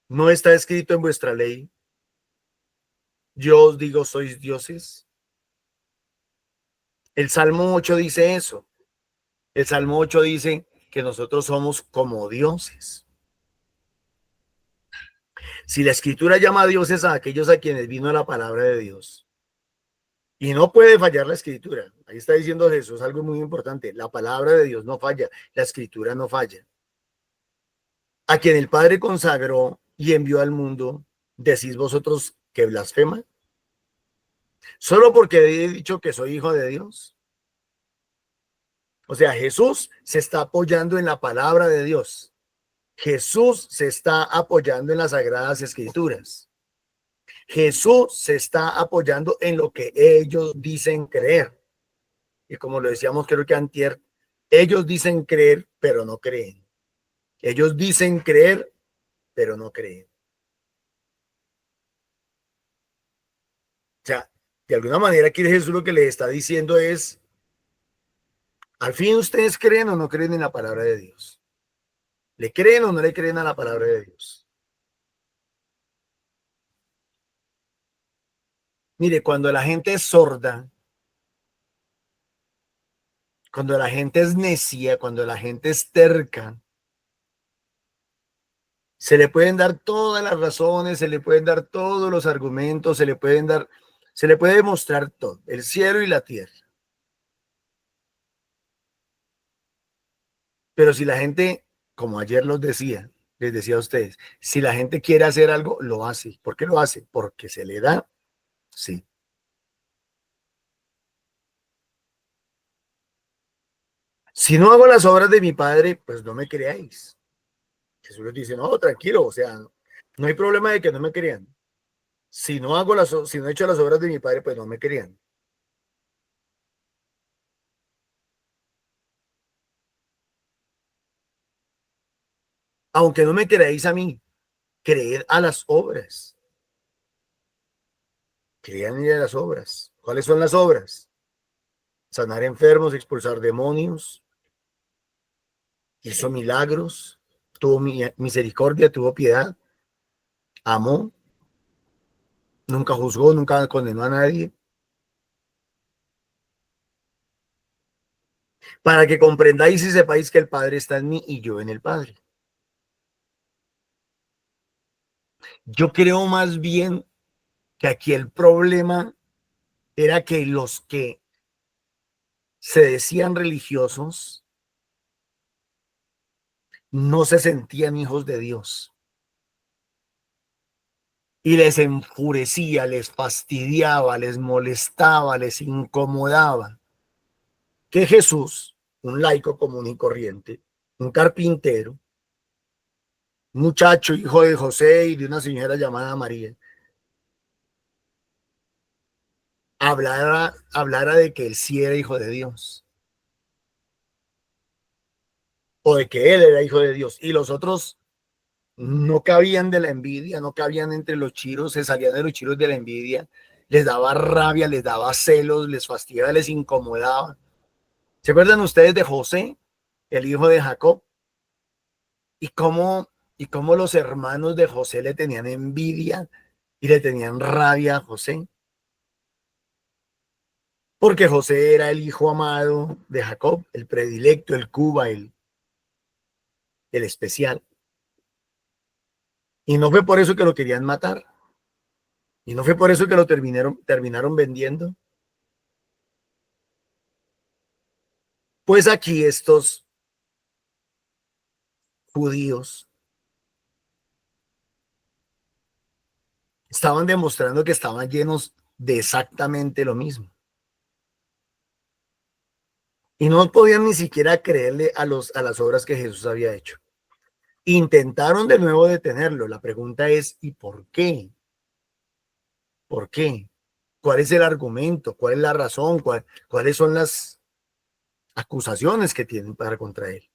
¿no está escrito en vuestra ley? Yo os digo, ¿sois dioses? El Salmo 8 dice eso. El Salmo 8 dice que nosotros somos como dioses. Si la Escritura llama a dioses a aquellos a quienes vino la palabra de Dios, y no puede fallar la Escritura, ahí está diciendo Jesús algo muy importante, la palabra de Dios no falla, la Escritura no falla. A quien el Padre consagró y envió al mundo, ¿decís vosotros que blasfema? ¿Solo porque he dicho que soy hijo de Dios? O sea, Jesús se está apoyando en la palabra de Dios. Jesús se está apoyando en las Sagradas Escrituras. Jesús se está apoyando en lo que ellos dicen creer. Y como lo decíamos, creo que antier, ellos dicen creer, pero no creen. Ellos dicen creer, pero no creen. O sea, de alguna manera aquí Jesús lo que les está diciendo es, al fin ustedes creen o no creen en la palabra de Dios. ¿Le creen o no le creen a la palabra de Dios? Mire, cuando la gente es sorda, cuando la gente es necia, cuando la gente es terca, se le pueden dar todas las razones, se le pueden dar todos los argumentos, se le puede demostrar todo, el cielo y la tierra. Pero si la gente, como ayer les decía a ustedes, si la gente quiere hacer algo, lo hace. ¿Por qué lo hace? Porque se le da, sí. Si no hago las obras de mi Padre, pues no me creáis. Jesús les dice, no, tranquilo, o sea, no hay problema de que no me crean. Si no he hecho las obras de mi Padre, pues no me crean. Aunque no me creáis a mí, creed a las obras. Crean en las obras. ¿Cuáles son las obras? Sanar enfermos, expulsar demonios, hizo milagros, tuvo misericordia, tuvo piedad, amó, nunca juzgó, nunca condenó a nadie. Para que comprendáis y sepáis que el Padre está en mí y yo en el Padre. Yo creo más bien que aquí el problema era que los que se decían religiosos no se sentían hijos de Dios. Y les enfurecía, les fastidiaba, les molestaba, les incomodaba que Jesús, un laico común y corriente, un carpintero, un muchacho hijo de José y de una señora llamada María, hablara de que él sí era hijo de Dios, o de que él era hijo de Dios, y los otros no cabían de la envidia, no cabían entre los chiros, se salían de los chiros de la envidia, les daba rabia, les daba celos, les fastidiaba, les incomodaba. ¿Se acuerdan ustedes de José, el hijo de Jacob? Y cómo los hermanos de José le tenían envidia y le tenían rabia a José. Porque José era el hijo amado de Jacob, el predilecto, el cuba, el especial. Y no fue por eso que lo querían matar. Y no fue por eso que lo terminaron vendiendo. Pues aquí estos judíos estaban demostrando que estaban llenos de exactamente lo mismo. Y no podían ni siquiera creerle a las obras que Jesús había hecho. Intentaron de nuevo detenerlo. La pregunta es, ¿y por qué? ¿Por qué? ¿Cuál es el argumento? ¿Cuál es la razón? ¿Cuáles son las acusaciones que tienen para contra él?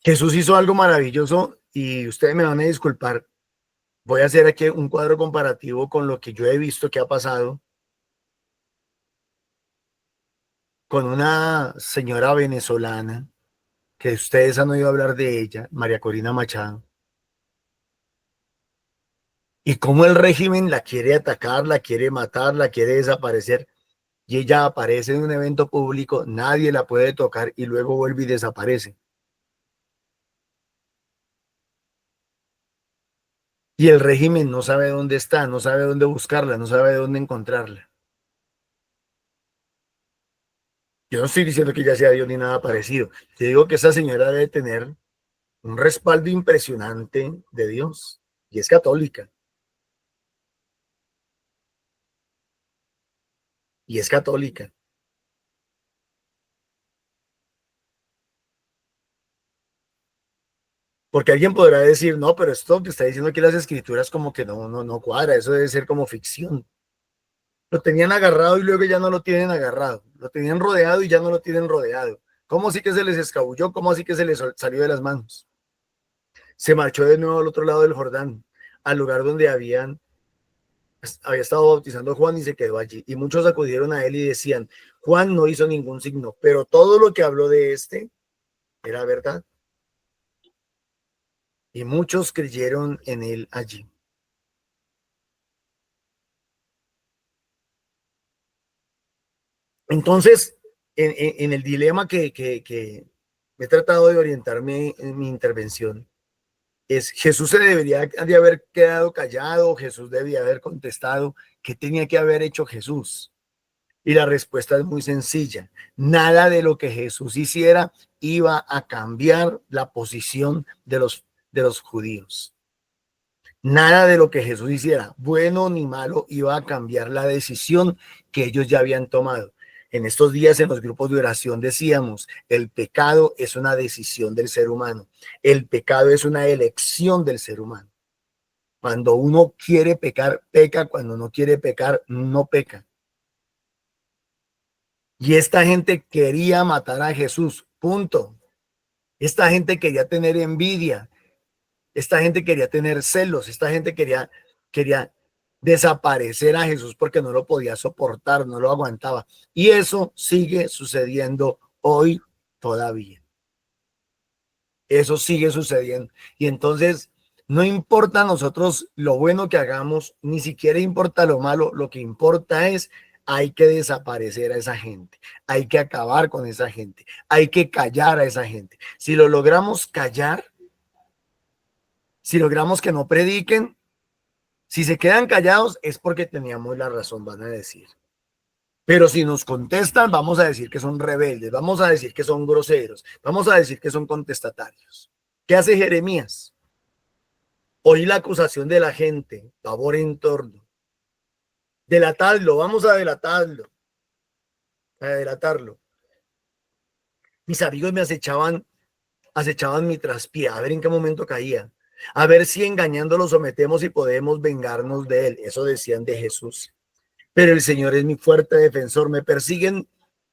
Jesús hizo algo maravilloso y ustedes me van a disculpar. Voy a hacer aquí un cuadro comparativo con lo que yo he visto que ha pasado con una señora venezolana que ustedes han oído hablar de ella, María Corina Machado, y cómo el régimen la quiere atacar, la quiere matar, la quiere desaparecer, y ella aparece en un evento público, nadie la puede tocar y luego vuelve y desaparece. Y el régimen no sabe dónde está, no sabe dónde buscarla, no sabe dónde encontrarla. Yo no estoy diciendo que ella sea Dios ni nada parecido. Te digo que esa señora debe tener un respaldo impresionante de Dios y es católica. Y es católica. Porque alguien podrá decir, no, pero esto que está diciendo aquí las escrituras como que no cuadra, eso debe ser como ficción. Lo tenían agarrado y luego ya no lo tienen agarrado. Lo tenían rodeado y ya no lo tienen rodeado. ¿Cómo así que se les escabulló? ¿Cómo así que se les salió de las manos? Se marchó de nuevo al otro lado del Jordán, al lugar donde había estado bautizando a Juan y se quedó allí. Y muchos acudieron a él y decían, Juan no hizo ningún signo, pero todo lo que habló de este era verdad. Y muchos creyeron en él allí. Entonces, en el dilema que he tratado de orientarme en mi intervención, es Jesús se debería de haber quedado callado, Jesús debía haber contestado, ¿qué tenía que haber hecho Jesús? Y la respuesta es muy sencilla. Nada de lo que Jesús hiciera iba a cambiar la posición de los judíos. Nada de lo que Jesús hiciera, bueno ni malo, iba a cambiar la decisión que ellos ya habían tomado. En estos días en los grupos de oración decíamos, el pecado es una decisión del ser humano. El pecado es una elección del ser humano. Cuando uno quiere pecar, peca. Cuando no quiere pecar, no peca. Y esta gente quería matar a Jesús, punto. Esta gente quería tener envidia. Esta gente quería tener celos. Esta gente quería desaparecer a Jesús porque no lo podía soportar, no lo aguantaba. Y eso sigue sucediendo hoy todavía. Eso sigue sucediendo. Y entonces no importa a nosotros lo bueno que hagamos, ni siquiera importa lo malo, lo que importa es hay que desaparecer a esa gente, hay que acabar con esa gente, hay que callar a esa gente. Si lo logramos callar, si logramos que no prediquen, si se quedan callados es porque teníamos la razón, van a decir. Pero si nos contestan, vamos a decir que son rebeldes, vamos a decir que son groseros, vamos a decir que son contestatarios. ¿Qué hace Jeremías? Oí la acusación de la gente, pavor en torno. Delatadlo, vamos a delatarlo. Mis amigos me acechaban mi traspié, a ver en qué momento caía, a ver si engañando lo sometemos y podemos vengarnos de él. Eso decían de Jesús. Pero el Señor es mi fuerte defensor. Me persiguen,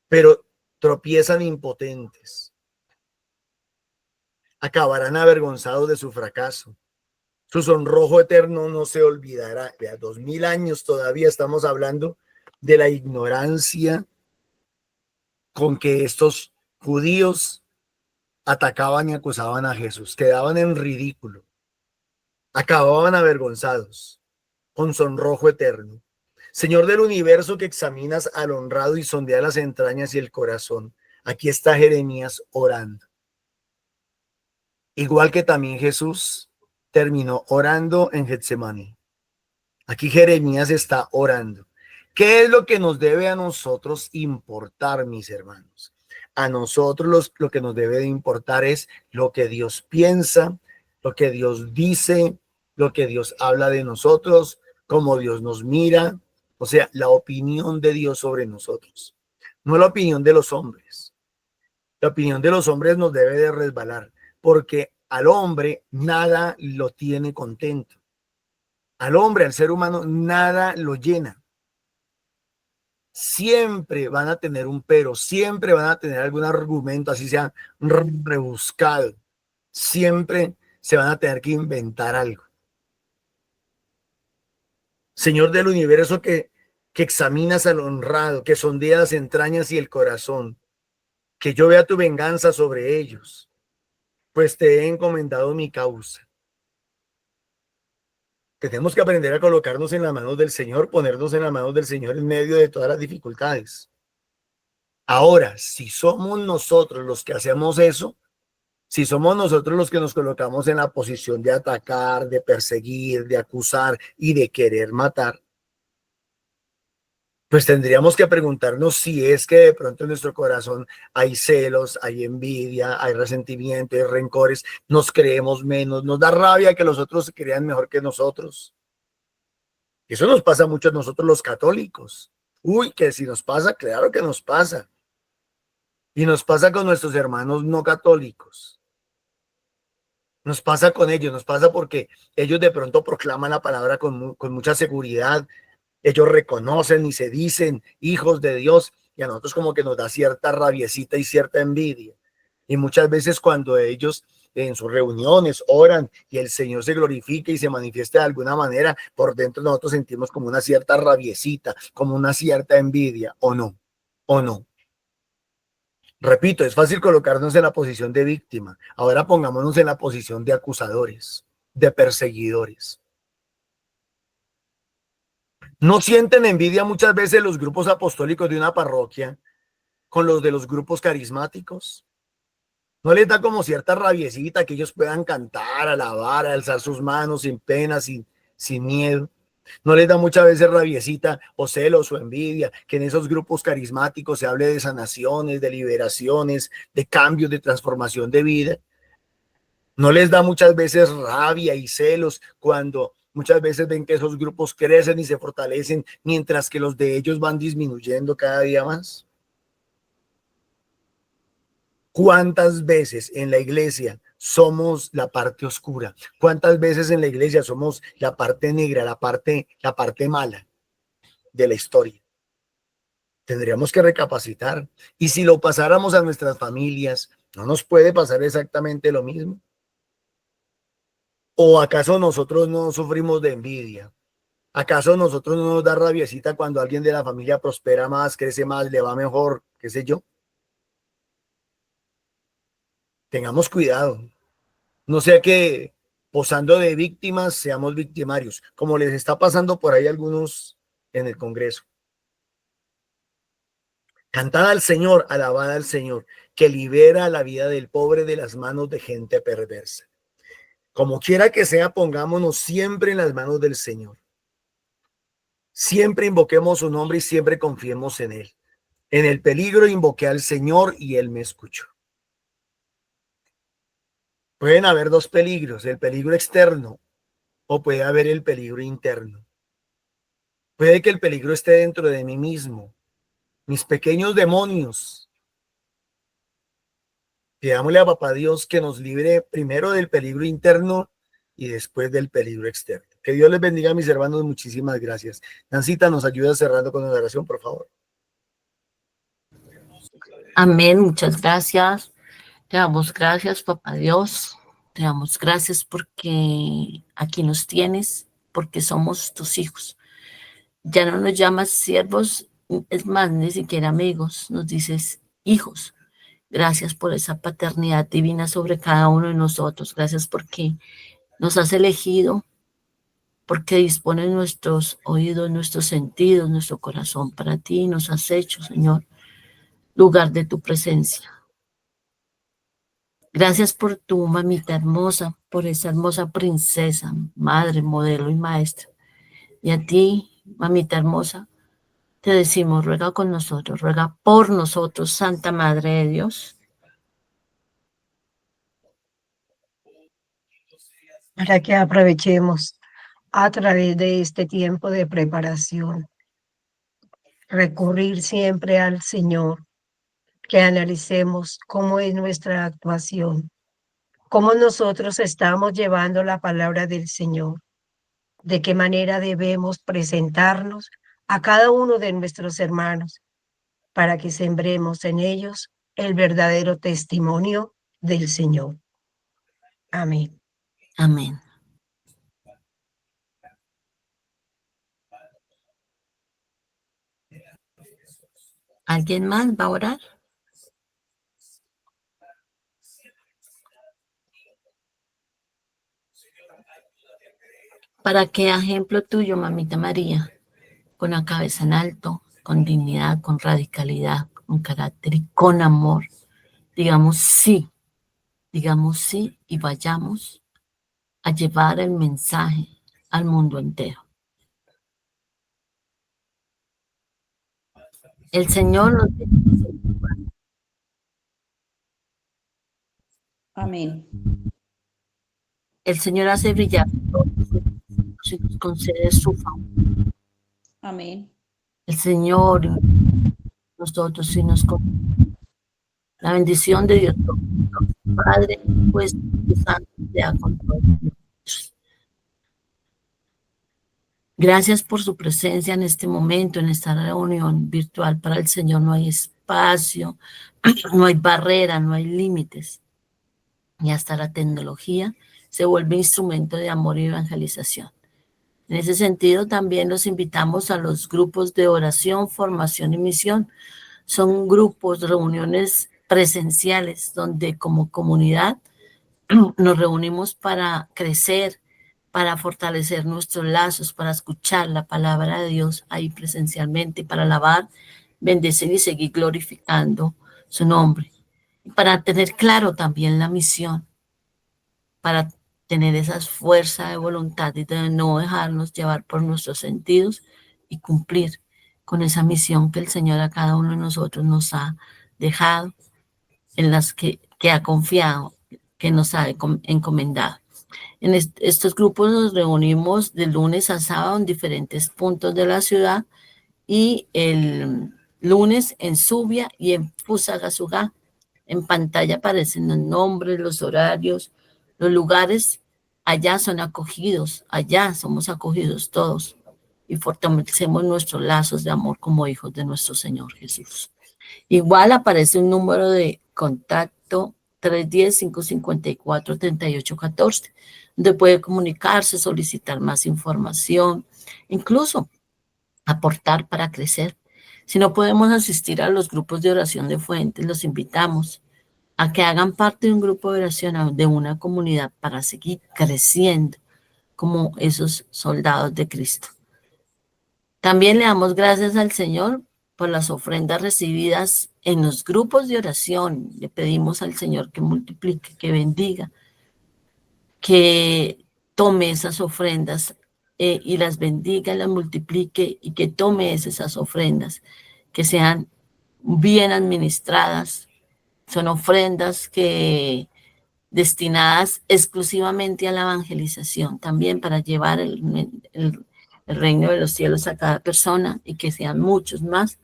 pero tropiezan impotentes. Acabarán avergonzados de su fracaso. Su sonrojo eterno no se olvidará. De 2000 años todavía estamos hablando de la ignorancia con que estos judíos atacaban y acusaban a Jesús. Quedaban en ridículo. Acababan avergonzados con sonrojo eterno. Señor del universo, que examinas al honrado y sondeas las entrañas y el corazón. Aquí está Jeremías orando. Igual que también Jesús terminó orando en Getsemaní. Aquí Jeremías está orando. ¿Qué es lo que nos debe a nosotros importar, mis hermanos? A nosotros lo que nos debe de importar es lo que Dios piensa, lo que Dios dice, lo que Dios habla de nosotros, cómo Dios nos mira, o sea, la opinión de Dios sobre nosotros, no la opinión de los hombres. La opinión de los hombres nos debe de resbalar, porque al hombre nada lo tiene contento. Al hombre, al ser humano, nada lo llena. Siempre van a tener un pero, siempre van a tener algún argumento, así sea rebuscado. Siempre se van a tener que inventar algo. Señor del universo, que examinas al honrado, que sondeas las entrañas y el corazón, que yo vea tu venganza sobre ellos, pues te he encomendado mi causa. Tenemos que aprender a colocarnos en las manos del Señor, ponernos en las manos del Señor en medio de todas las dificultades. Ahora, si somos nosotros los que hacemos eso, si somos nosotros los que nos colocamos en la posición de atacar, de perseguir, de acusar y de querer matar, pues tendríamos que preguntarnos si es que de pronto en nuestro corazón hay celos, hay envidia, hay resentimiento, hay rencores, nos creemos menos, nos da rabia que los otros se crean mejor que nosotros. Eso nos pasa mucho a nosotros los católicos. Uy, que si nos pasa, claro que nos pasa. Y nos pasa con nuestros hermanos no católicos. Nos pasa con ellos, nos pasa porque ellos de pronto proclaman la palabra con mucha seguridad. Ellos reconocen y se dicen hijos de Dios, y a nosotros como que nos da cierta rabiecita y cierta envidia. Y muchas veces cuando ellos en sus reuniones oran y el Señor se glorifica y se manifiesta de alguna manera, por dentro nosotros sentimos como una cierta rabiecita, como una cierta envidia, ¿o no? ¿O no? Repito, es fácil colocarnos en la posición de víctima. Ahora pongámonos en la posición de acusadores, de perseguidores. ¿No sienten envidia muchas veces los grupos apostólicos de una parroquia con los de los grupos carismáticos? ¿No les da como cierta rabiecita que ellos puedan cantar, alabar, alzar sus manos sin pena, sin miedo? No les da muchas veces rabiecita o celos o envidia que en esos grupos carismáticos se hable de sanaciones, de liberaciones, de cambios, de transformación de vida. No les da muchas veces rabia y celos cuando muchas veces ven que esos grupos crecen y se fortalecen mientras que los de ellos van disminuyendo cada día más. ¿Cuántas veces en la iglesia somos la parte oscura? ¿Cuántas veces en la iglesia somos la parte negra, la parte mala de la historia? Tendríamos que recapacitar. Y si lo pasáramos a nuestras familias, ¿no nos puede pasar exactamente lo mismo? ¿O acaso nosotros no sufrimos de envidia? ¿Acaso nosotros no nos da rabiecita cuando alguien de la familia prospera más, crece más, le va mejor, qué sé yo? Tengamos cuidado. No sea que posando de víctimas seamos victimarios, como les está pasando por ahí a algunos en el Congreso. Cantad al Señor, alabad al Señor, que libera la vida del pobre de las manos de gente perversa. Como quiera que sea, pongámonos siempre en las manos del Señor. Siempre invoquemos su nombre y siempre confiemos en Él. En el peligro invoqué al Señor y Él me escuchó. Pueden haber dos peligros, el peligro externo o puede haber el peligro interno. Puede que el peligro esté dentro de mí mismo, mis pequeños demonios. Pidámosle a Papá Dios que nos libre primero del peligro interno y después del peligro externo. Que Dios les bendiga, mis hermanos. Muchísimas gracias. Nancita, nos ayuda cerrando con una oración, por favor. Amén, muchas gracias. Te damos gracias, Papá Dios. Te damos gracias porque aquí nos tienes, porque somos tus hijos. Ya no nos llamas siervos, es más, ni siquiera amigos, nos dices hijos. Gracias por esa paternidad divina sobre cada uno de nosotros. Gracias porque nos has elegido, porque dispones nuestros oídos, nuestros sentidos, nuestro corazón para ti. Nos has hecho, Señor, lugar de tu presencia. Gracias por tu mamita hermosa, por esa hermosa princesa, madre, modelo y maestra. Y a ti, mamita hermosa, te decimos, ruega con nosotros, ruega por nosotros, Santa Madre de Dios. Para que aprovechemos a través de este tiempo de preparación, recurrir siempre al Señor, que analicemos cómo es nuestra actuación, cómo nosotros estamos llevando la palabra del Señor, de qué manera debemos presentarnos a cada uno de nuestros hermanos para que sembremos en ellos el verdadero testimonio del Señor. Amén. Amén. ¿Alguien más va a orar? ¿Para qué ejemplo tuyo, mamita María? Con la cabeza en alto, con dignidad, con radicalidad, con carácter y con amor. Digamos sí y vayamos a llevar el mensaje al mundo entero. El Señor nos bendice. Amén. El Señor hace brillar todos sus rostros y nos concede su favor. Amén. El Señor nosotros y nos concede la bendición de Dios Padre, pues Santo sea con todos nosotros. Gracias por su presencia en este momento, en esta reunión virtual. Para el Señor no hay espacio, no hay barrera, no hay límites. Y hasta la tecnología se vuelve instrumento de amor y evangelización. En ese sentido, también los invitamos a los grupos de oración, formación y misión. Son grupos, reuniones presenciales, donde como comunidad nos reunimos para crecer, para fortalecer nuestros lazos, para escuchar la palabra de Dios ahí presencialmente, para alabar, bendecir y seguir glorificando su nombre. Para tener claro también la misión, para tener esa fuerza de voluntad y de no dejarnos llevar por nuestros sentidos y cumplir con esa misión que el Señor a cada uno de nosotros nos ha dejado, en las que ha confiado, que nos ha encomendado. En estos grupos nos reunimos de lunes a sábado en diferentes puntos de la ciudad, y el lunes en Subia y en Fusagasugá. En pantalla aparecen los nombres, los horarios, los lugares. Allá son acogidos, allá somos acogidos todos y fortalecemos nuestros lazos de amor como hijos de nuestro Señor Jesús. Igual aparece un número de contacto 310-554-3814, donde puede comunicarse, solicitar más información, incluso aportar para crecer. Si no podemos asistir a los grupos de oración de Fuentes, los invitamos a que hagan parte de un grupo de oración, de una comunidad, para seguir creciendo como esos soldados de Cristo. También le damos gracias al Señor por las ofrendas recibidas en los grupos de oración. Le pedimos al Señor que multiplique, que bendiga, que tome esas ofrendas y las bendiga, las multiplique, y que tome esas ofrendas, que sean bien administradas. Son ofrendas que destinadas exclusivamente a la evangelización, también para llevar el reino de los cielos a cada persona, y que sean muchos más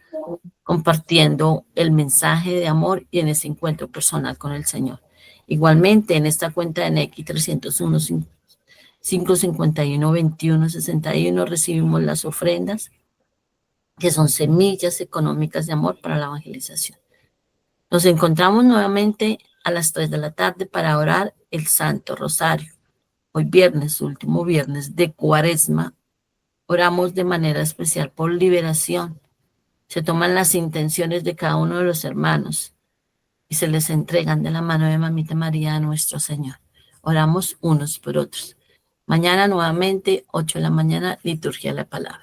compartiendo el mensaje de amor y en ese encuentro personal con el Señor. Igualmente, en esta cuenta de Nequi 301-551-2161 recibimos las ofrendas, que son semillas económicas de amor para la evangelización. Nos encontramos nuevamente a las 3 de la tarde para orar el Santo Rosario. Hoy viernes, último viernes de Cuaresma, oramos de manera especial por liberación. Se toman las intenciones de cada uno de los hermanos y se les entregan de la mano de Mamita María a nuestro Señor. Oramos unos por otros. Mañana nuevamente, 8 de la mañana, liturgia de la palabra.